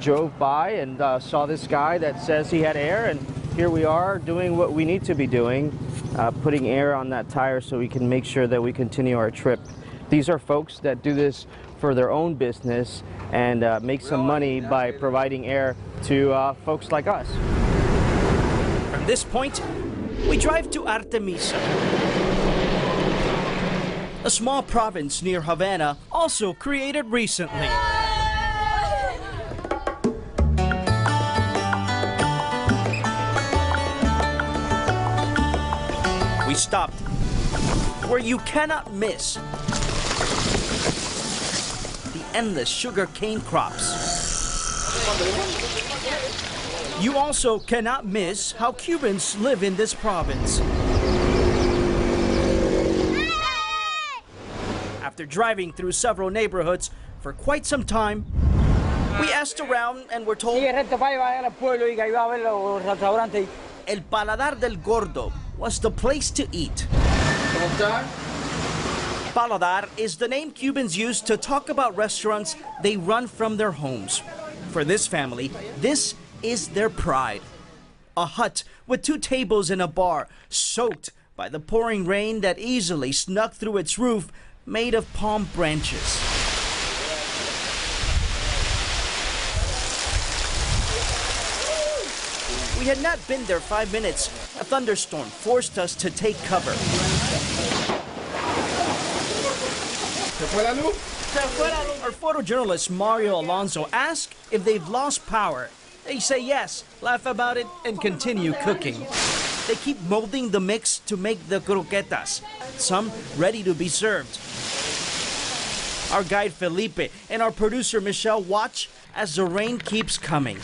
S6: drove by and saw this guy that says he had air, and here we are doing what we need to be doing, putting air on that tire so we can make sure that we continue our trip. These are folks that do this for their own business and make some money by providing air to folks like us.
S1: From this point, we drive to Artemisa, a small province near Havana, also created recently. We stopped where you cannot miss the endless sugar cane crops. You also cannot miss how Cubans live in this province. After driving through several neighborhoods for quite some time, we asked around and were told El Paladar del Gordo was the place to eat. Paladar is the name Cubans use to talk about restaurants they run from their homes. For this family, this is their pride. A hut with 2 tables and a bar, soaked by the pouring rain that easily snuck through its roof, made of palm branches. We had not been there 5 minutes. A thunderstorm forced us to take cover. Our photojournalist Mario Alonso asks if they've lost power. They say yes, laugh about it, and continue cooking. They keep molding the mix to make the croquetas, some ready to be served. Our guide Felipe and our producer Michelle watch as the rain keeps coming.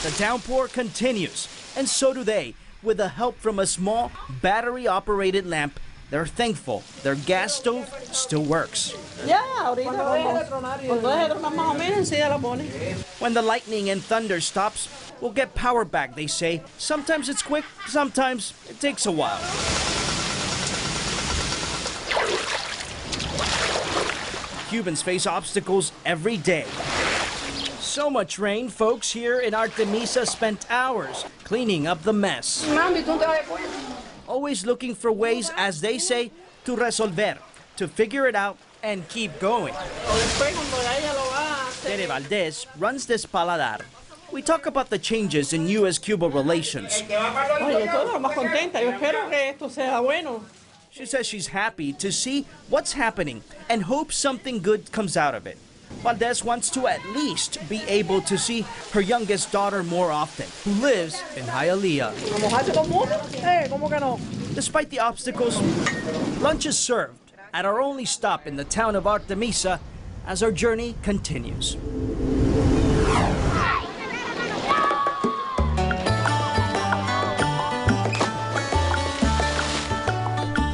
S1: The downpour continues, and so do they. With the help from a small battery-operated lamp, they're thankful their gas stove still works. When the lightning and thunder stops, we'll get power back, they say. Sometimes it's quick, sometimes it takes a while. Cubans face obstacles every day. So much rain, folks here in Artemisa spent hours cleaning up the mess. Always looking for ways, as they say, to resolver, to figure it out and keep going. Tere Valdez runs this paladar. We talk about the changes in U.S.-Cuba relations. She says she's happy to see what's happening and hopes something good comes out of it. Valdez wants to at least be able to see her youngest daughter more often, who lives in Hialeah. Despite the obstacles, lunch is served at our only stop in the town of Artemisa as our journey continues.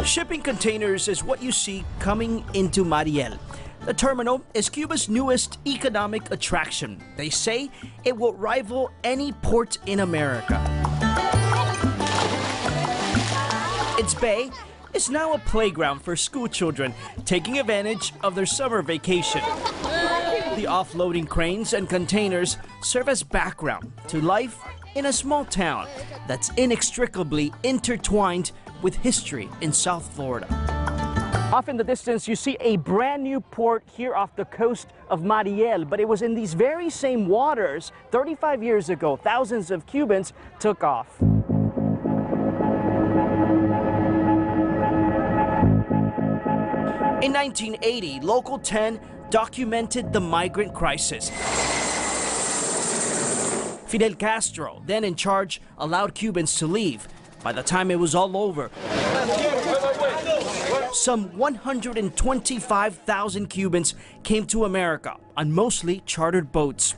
S1: Shipping containers is what you see coming into Mariel. The terminal is Cuba's newest economic attraction. They say it will rival any port in America. Its bay is now a playground for school children taking advantage of their summer vacation. The offloading cranes and containers serve as background to life in a small town that's inextricably intertwined with history in South Florida. Off in the distance, you see a brand new port here off the coast of Mariel, but it was in these very same waters 35 years ago. Thousands of Cubans took off. In 1980, Local 10 documented the migrant crisis. Fidel Castro, then in charge, allowed Cubans to leave. By the time it was all over, some 125,000 Cubans came to America on mostly chartered boats.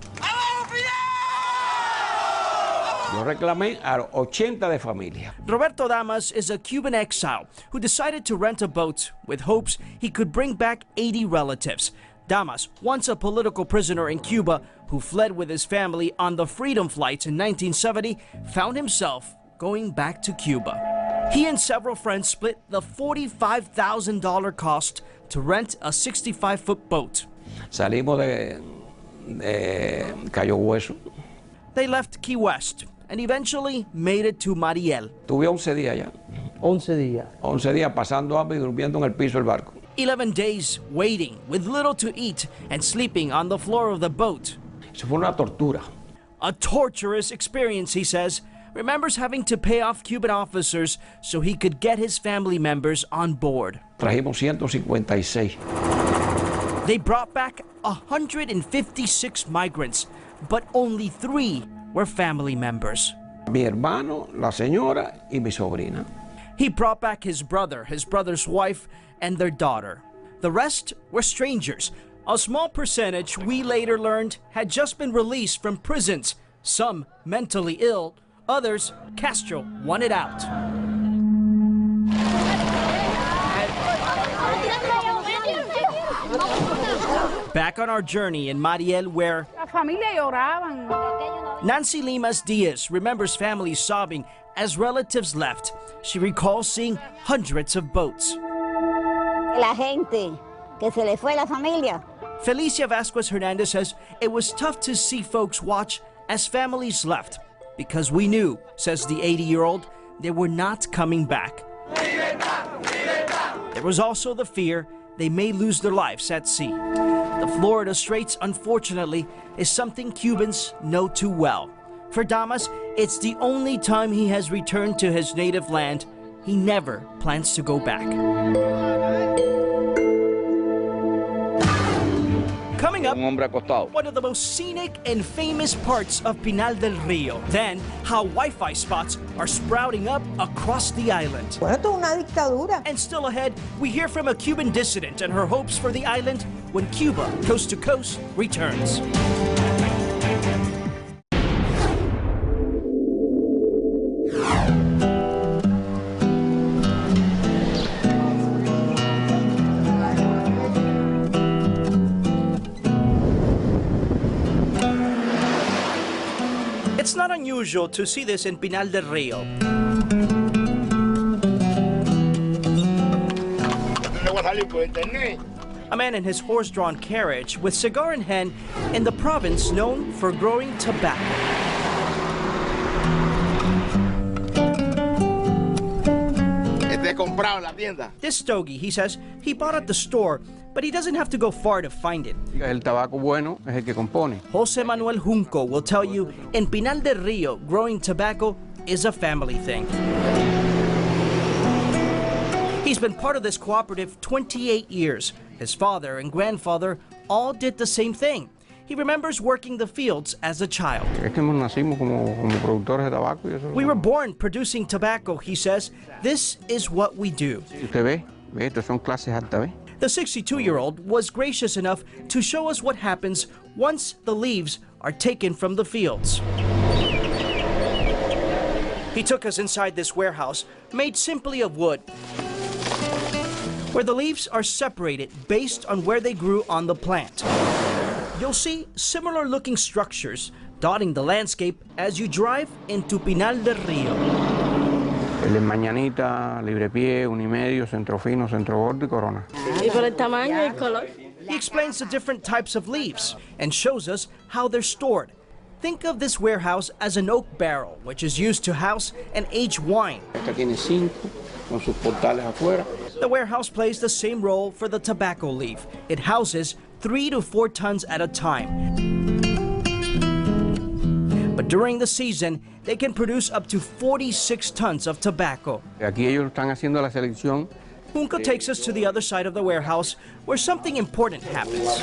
S12: Yo reclamé a 80 de familia.
S1: Roberto Damas is a Cuban exile who decided to rent a boat with hopes he could bring back 80 relatives. Damas, once a political prisoner in Cuba who fled with his family on the Freedom flights in 1970, found himself going back to Cuba. He and several friends split the $45,000 cost to rent a 65-foot boat.
S12: Salimos de Cayo Hueso.
S1: They left Key West and eventually made it to Mariel.
S12: Tuve 11 días ya.
S20: 11 días.
S12: 11 días pasando hambre y durmiendo en el piso del barco.
S1: 11 days waiting with little to eat and sleeping on the floor of the boat.
S12: Eso fue una tortura.
S1: A torturous experience, he says. Remembers having to pay off Cuban officers so he could get his family members on board.
S12: Trajimos 156.
S1: They brought back 156 migrants, but only 3 were family members.
S12: Mi hermano, la señora y mi sobrina.
S1: He brought back his brother, his brother's wife, and their daughter. The rest were strangers. A small percentage, we later learned, had just been released from prisons. Some mentally ill, others Castro wanted out. Back on our journey in Mariel, where Nancy Limas Diaz remembers families sobbing as relatives left. She recalls seeing hundreds of boats.
S2: La gente, que se le fue la familia.
S1: Felicia Vasquez Hernandez says it was tough to see folks watch as families left because we knew, says the 80-year-old, they were not coming back. There was also the fear they may lose their lives at sea. The Florida Straits, unfortunately, is something Cubans know too well. For Damas, it's the only time he has returned to his native land. he never plans to go back. Coming up, one of the most scenic and famous parts of Pinal del Rio. Then, how Wi-Fi spots are sprouting up across the island. And still ahead, we hear from a Cuban dissident and her hopes for the island when Cuba, Coast to Coast, returns. It's not unusual to see this in Pinal del Rio. A man in his horse-drawn carriage with cigar in hand in the province known for growing tobacco. This stogie, he says, he bought at the store, but he doesn't have to go far to find it.
S12: El tabaco bueno es el que compone.
S1: Jose Manuel Junco will tell you, in Pinal del Rio, growing tobacco is a family thing. He's been part of this cooperative 28 years. His father and grandfather all did the same thing. He remembers working the fields as a child. We were born producing tobacco, he says. This is what we do. The 62-year-old was gracious enough to show us what happens once the leaves are taken from the fields. He took us inside this warehouse, made simply of wood, where the leaves are separated based on where they grew on the plant. You'll see similar-looking structures dotting the landscape as you drive into Pinal del Rio.
S12: El de Mañanita, Librepie, Unimedio, Centrofino, Centroborde y Corona.
S1: Y por el tamaño y el color. He explains the different types of leaves and shows us how they're stored. Think of this warehouse as an oak barrel, which is used to house and age wine.
S12: Esta tiene 5 con sus portales afuera.
S1: The warehouse plays the same role for the tobacco leaf. It houses 3 to 4 tons at a time. But during the season, they can produce up to 46 tons of tobacco.
S12: Aquí ellos están haciendo la selección.
S1: Junco takes us to the other side of the warehouse where something important happens.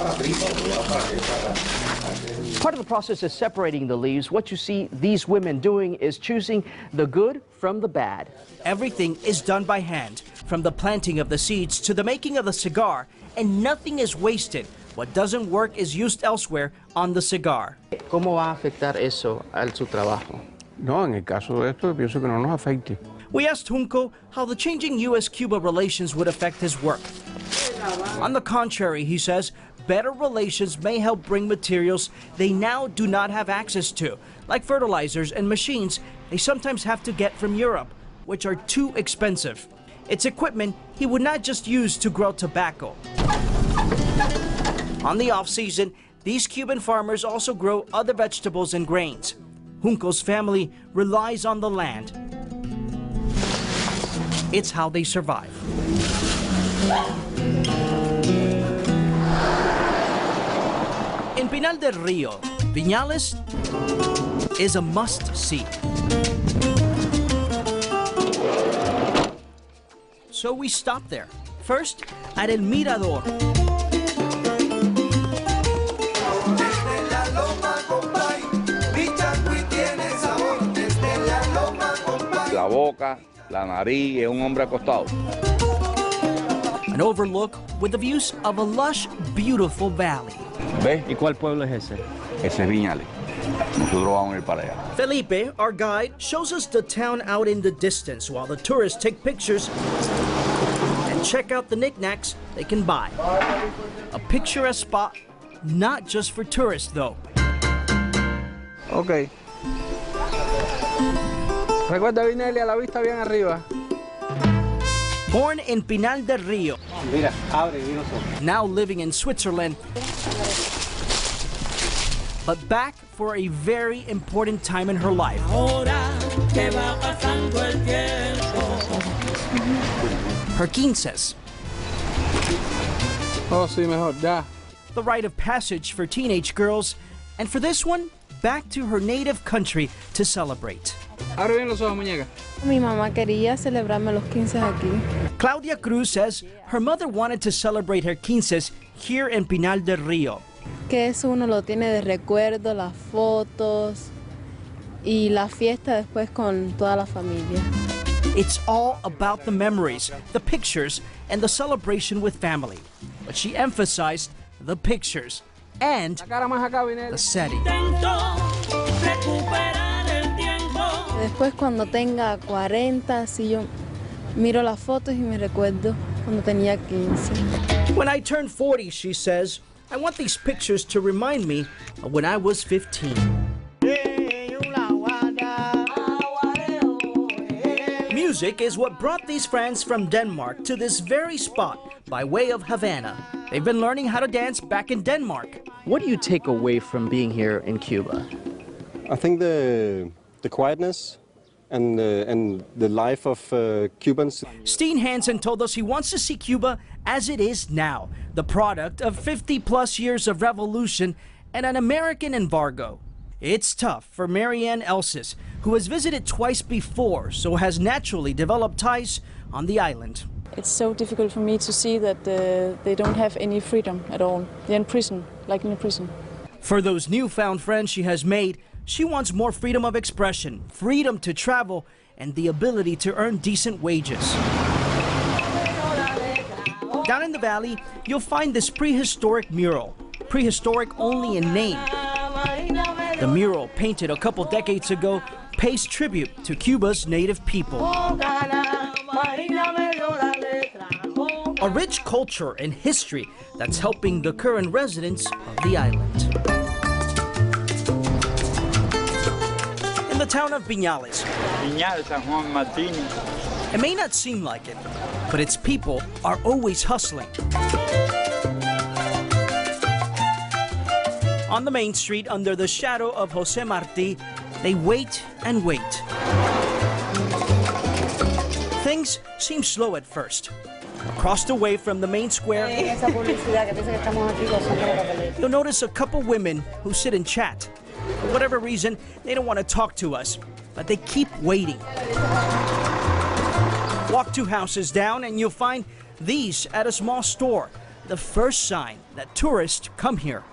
S1: Part of the process is separating the leaves. What you see these women doing is choosing the good from the bad. Everything is done by hand, from the planting of the seeds to the making of the cigar, and nothing is wasted. What doesn't work is used elsewhere on the cigar.
S10: ¿Cómo va a afectar eso a su trabajo?
S12: No, en el caso de esto, pienso que no nos afecte.
S1: We asked Junco how the changing U.S.-Cuba relations would affect his work. On the contrary, he says, better relations may help bring materials they now do not have access to, like fertilizers and machines they sometimes have to get from Europe, which are too expensive. It's equipment he would not just use to grow tobacco. On the off-season, these Cuban farmers also grow other vegetables and grains. Junco's family relies on the land. It's how they survive. In Pinal del Rio, Viñales is a must-see. So we stop there. First, at El Mirador.
S14: La boca, la nariz, es un hombre acostado.
S1: An overlook with the views of a lush, beautiful valley.
S14: ¿Ves? ¿Y cuál pueblo es ese? Ese es Viñales. Nosotros vamos a ir para allá.
S1: Felipe, our guide, shows us the town out in the distance while the tourists take pictures and check out the knickknacks they can buy. A picturesque spot, not just for tourists though.
S10: Okay. Recuerda venirle a la vista bien arriba.
S1: Born in Pinal del Rio,
S10: Mira, abre, vino solo.
S1: now living in Switzerland, but back for a very important time in her life. Her quinces.
S10: Oh, sí, mejor, ya.
S1: The rite of passage for teenage girls, and for this one, back to her native country to celebrate.
S10: Abre bien los ojos, muñeca.
S19: Mi mamá quería celebrarme los 15 aquí.
S1: Claudia Cruz says her mother wanted to celebrate her quinces here in Pinal del Rio.
S19: Que eso uno lo tiene de recuerdo, las fotos y la fiesta después con toda la familia.
S1: It's all about the memories, the pictures, and the celebration with family. But she emphasized the pictures and the setting.
S19: Después cuando tenga 40, si yo miro las fotos y me recuerdo cuando tenía 15.
S1: When I turn 40, she says, I want these pictures to remind me of when I was 15. Music is what brought these friends from Denmark to this very spot by way of Havana. They've been learning how to dance back in Denmark.
S6: What do you take away from being here in Cuba?
S13: I think the quietness and the life of Cubans.
S1: Steen Hansen told us he wants to see Cuba as it is now, the product of 50-plus years of revolution and an American embargo. It's tough for Marianne Elsis, who has visited twice before, so has naturally developed ties on the island.
S15: It's so difficult for me to see that they don't have any freedom at all. They're in prison, like in a prison.
S1: For those newfound friends she has made, she wants more freedom of expression, freedom to travel, and the ability to earn decent wages. Down in the valley, you'll find this prehistoric mural. Prehistoric only in name. The mural, painted a couple decades ago, pays tribute to Cuba's native people. A rich culture and history that's helping the current residents of the island. In the town of Viñales, it may not seem like it, but its people are always hustling. On the main street, under the shadow of Jose Marti, they wait and wait. Things seem slow at first. Across the way from the main square, you'll notice a couple women who sit and chat. For whatever reason, they don't want to talk to us, but they keep waiting. Walk 2 houses down and you'll find these at a small store. The first sign that tourists come here.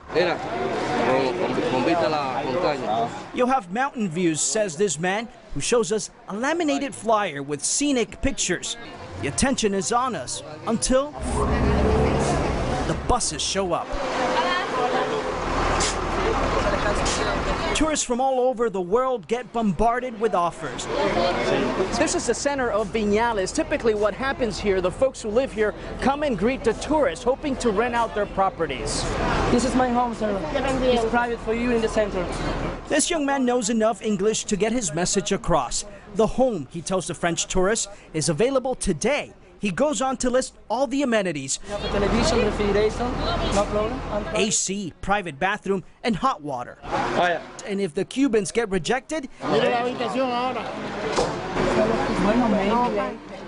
S1: You'll have mountain views, says this man, who shows us a laminated flyer with scenic pictures. The attention is on us until the buses show up. Tourists from all over the world get bombarded with offers. This is the center of Viñales. Typically what happens here, the folks who live here come and greet the tourists, hoping to rent out their properties.
S15: This is my home, sir. It's private for you in the center.
S1: This young man knows enough English to get his message across. The home, he tells the French tourists, is available today. He goes on to list all the amenities.
S15: Television, refrigeration, no problem.
S1: AC, private bathroom, and hot water. And if the Cubans get rejected,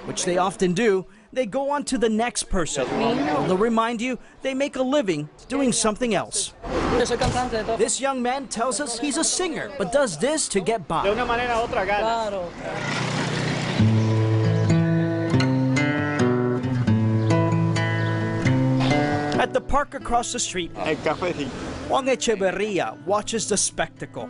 S1: which they often do, they go on to the next person. They'll remind you they make a living doing something else. This young man tells us he's a singer, but does this to get by. At the park across the street, Juan Echeverria watches the spectacle.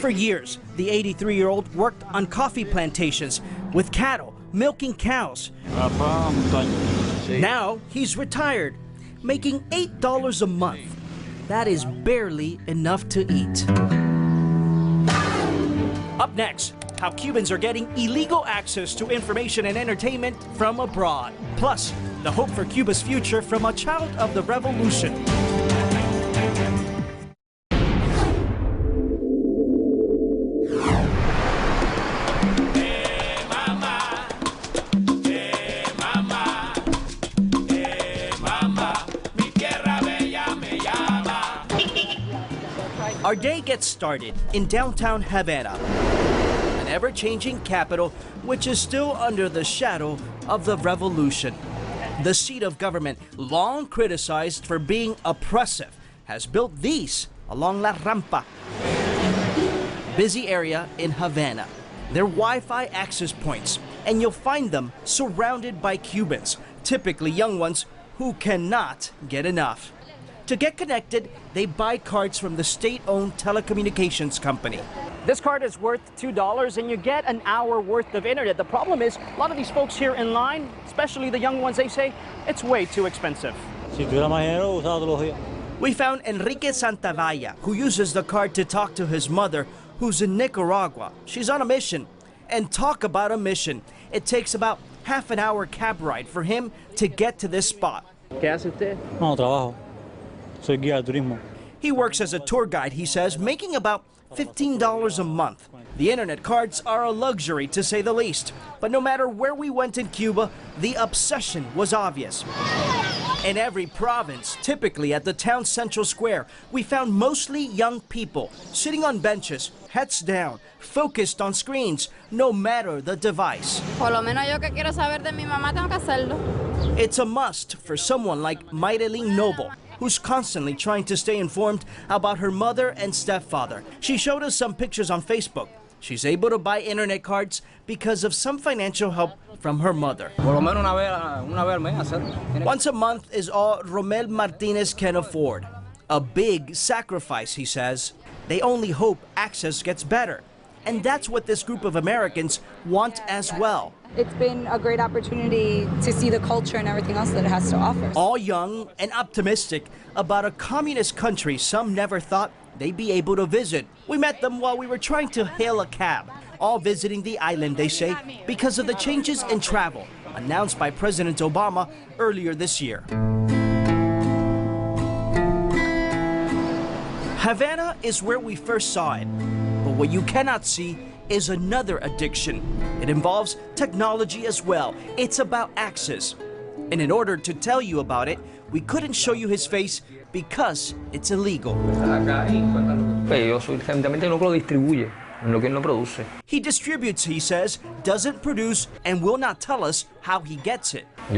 S1: For years, the 83-year-old worked on coffee plantations with cattle, milking cows. Now he's retired, making $8 a month. That is barely enough to eat. Up next, how Cubans are getting illegal access to information and entertainment from abroad. Plus, the hope for Cuba's future from a child of the revolution. Our day gets started in downtown Havana, an ever-changing capital which is still under the shadow of the revolution. The seat of government, long criticized for being oppressive, has built these along La Rampa, busy area in Havana. They're Wi-Fi access points, and you'll find them surrounded by Cubans, typically young ones who cannot get enough. To get connected, they buy cards from the state-owned telecommunications company.
S6: This card is worth $2 and you get an hour worth of internet. The problem is, a lot of these folks here in line, especially the young ones, they say it's way too expensive.
S1: We found Enrique Santavalla, who uses the card to talk to his mother, who's in Nicaragua. She's on a mission. And talk about a mission. It takes about half an hour cab ride for him to get to this spot.
S6: ¿Qué hace usted?
S20: No, trabajo. Soy guía de turismo.
S1: He works as a tour guide, he says, making about $15 a month. The internet cards are a luxury, to say the least. But no matter where we went in Cuba, the obsession was obvious. In every province, typically at the town's central square, we found mostly young people sitting on benches, heads down, focused on screens, no matter the device.
S19: Por lo menos yo que quiero saber de mi mamá tengo que hacerlo.
S1: It's a must for someone like Mayreline Noble, who's constantly trying to stay informed about her mother and stepfather. She showed us some pictures on Facebook. She's able to buy internet cards because of some financial help from her mother. Once a month is all Romel Martinez can afford. A big sacrifice, he says. They only hope access gets better. And that's what this group of Americans want as well.
S7: It's been a great opportunity to see the culture and everything else that it has to offer.
S1: All young and optimistic about a communist country some never thought they'd be able to visit. We met them while we were trying to hail a cab, all visiting the island, they say, because of the changes in travel announced by President Obama earlier this year. Havana is where we first saw it, but what you cannot see is another addiction. It involves technology as well. It's about access. And in order to tell you about it, we couldn't show you his face because it's illegal. He distributes, he says, doesn't produce, and will not tell us how he gets it. I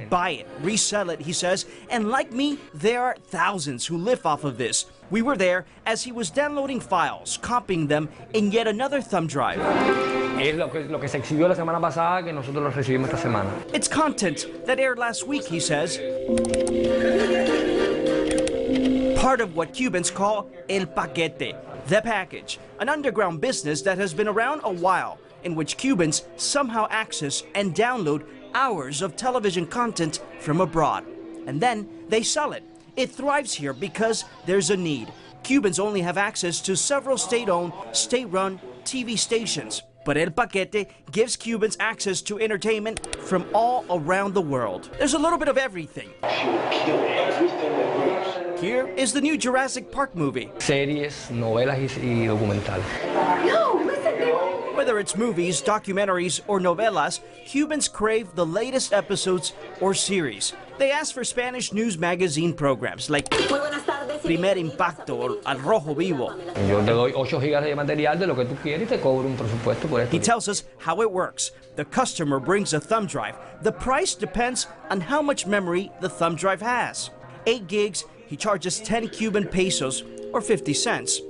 S1: buy it, resell it, he says, and like me, there are thousands who live off of this. We were there as he was downloading files, copying them in yet another thumb drive. It's content that aired last week, he says. Part of what Cubans call el paquete, the package, an underground business that has been around a while, in which Cubans somehow access and download hours of television content from abroad. And then they sell it. It thrives here because there's a need. Cubans only have access to several state-owned, state-run TV stations. But El Paquete gives Cubans access to entertainment from all around the world. There's a little bit of everything. Here is the new Jurassic Park movie.
S10: Series, novelas y documentales.
S1: Whether it's movies, documentaries, or novelas, Cubans crave the latest episodes or series. They ask for Spanish news magazine programs like Primer Impacto or Al Rojo Vivo.
S10: Yo te doy 8 gigas de material de lo que tú quieres y te cobro un presupuesto por esto.
S1: He tells us how it works. The customer brings a thumb drive. The price depends on how much memory the thumb drive has. 8 gigs, he charges 10 Cuban pesos or 50 cents.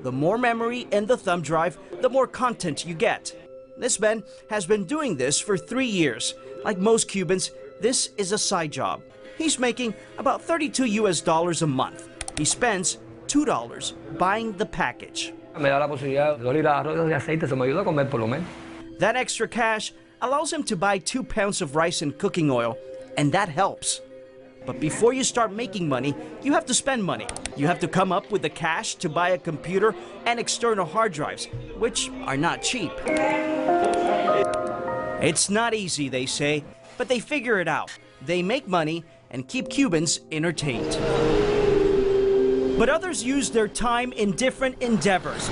S1: The more memory in the thumb drive, the more content you get. This man has been doing this for 3 years. Like most Cubans, this is a side job. He's making about $32 US a month. He spends $2 buying the package.
S10: Me da la posibilidad de 2 libras de aceite, se me ayuda a comer por lo menos.
S1: That extra cash allows him to buy 2 pounds of rice and cooking oil, and that helps. But before you start making money, you have to spend money. You have to come up with the cash to buy a computer and external hard drives, which are not cheap. It's not easy, they say, but they figure it out. They make money and keep Cubans entertained. But others use their time in different endeavors.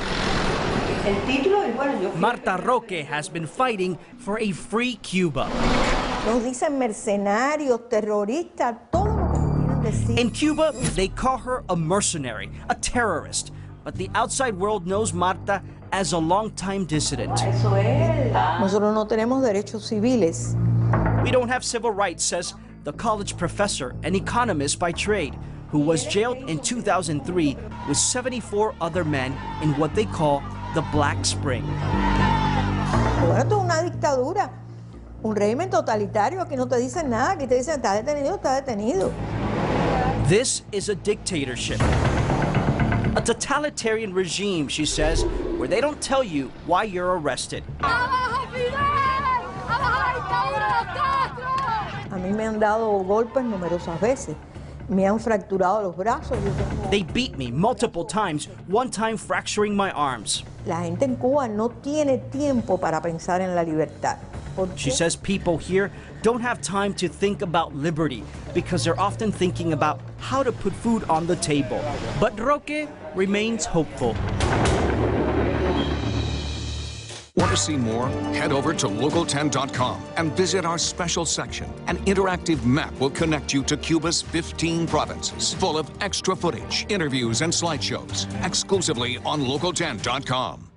S1: Marta Roque has been fighting for a free Cuba.
S11: Nos dicen mercenarios, terroristas, todo lo que nos quieren decir.
S1: In Cuba, they call her a mercenary, a terrorist. But the outside world knows Marta as a longtime dissident.
S11: Nosotros no tenemos derechos civiles.
S1: We don't have civil rights, says the college professor and economist by trade, who was jailed in 2003 with 74 other men in what they call the Black Spring.
S11: Bueno, esto es una dictadura, un régimen totalitario. Aquí no te dicen nada, aquí te dicen está detenido, está detenido.
S1: This is a dictatorship. A totalitarian regime, she says, where they don't tell you why you're arrested.
S11: A mí me han dado golpes numerosas veces. Me han fracturado los brazos.
S1: They beat me multiple times, one time fracturing my arms.
S11: La gente en Cuba no tiene tiempo para pensar en la libertad.
S1: She says people here don't have time to think about liberty because they're often thinking about how to put food on the table. But Roque remains hopeful.
S16: Want to see more? Head over to local10.com and visit our special section. An interactive map will connect you to Cuba's 15 provinces, full of extra footage, interviews, and slideshows, exclusively on local10.com.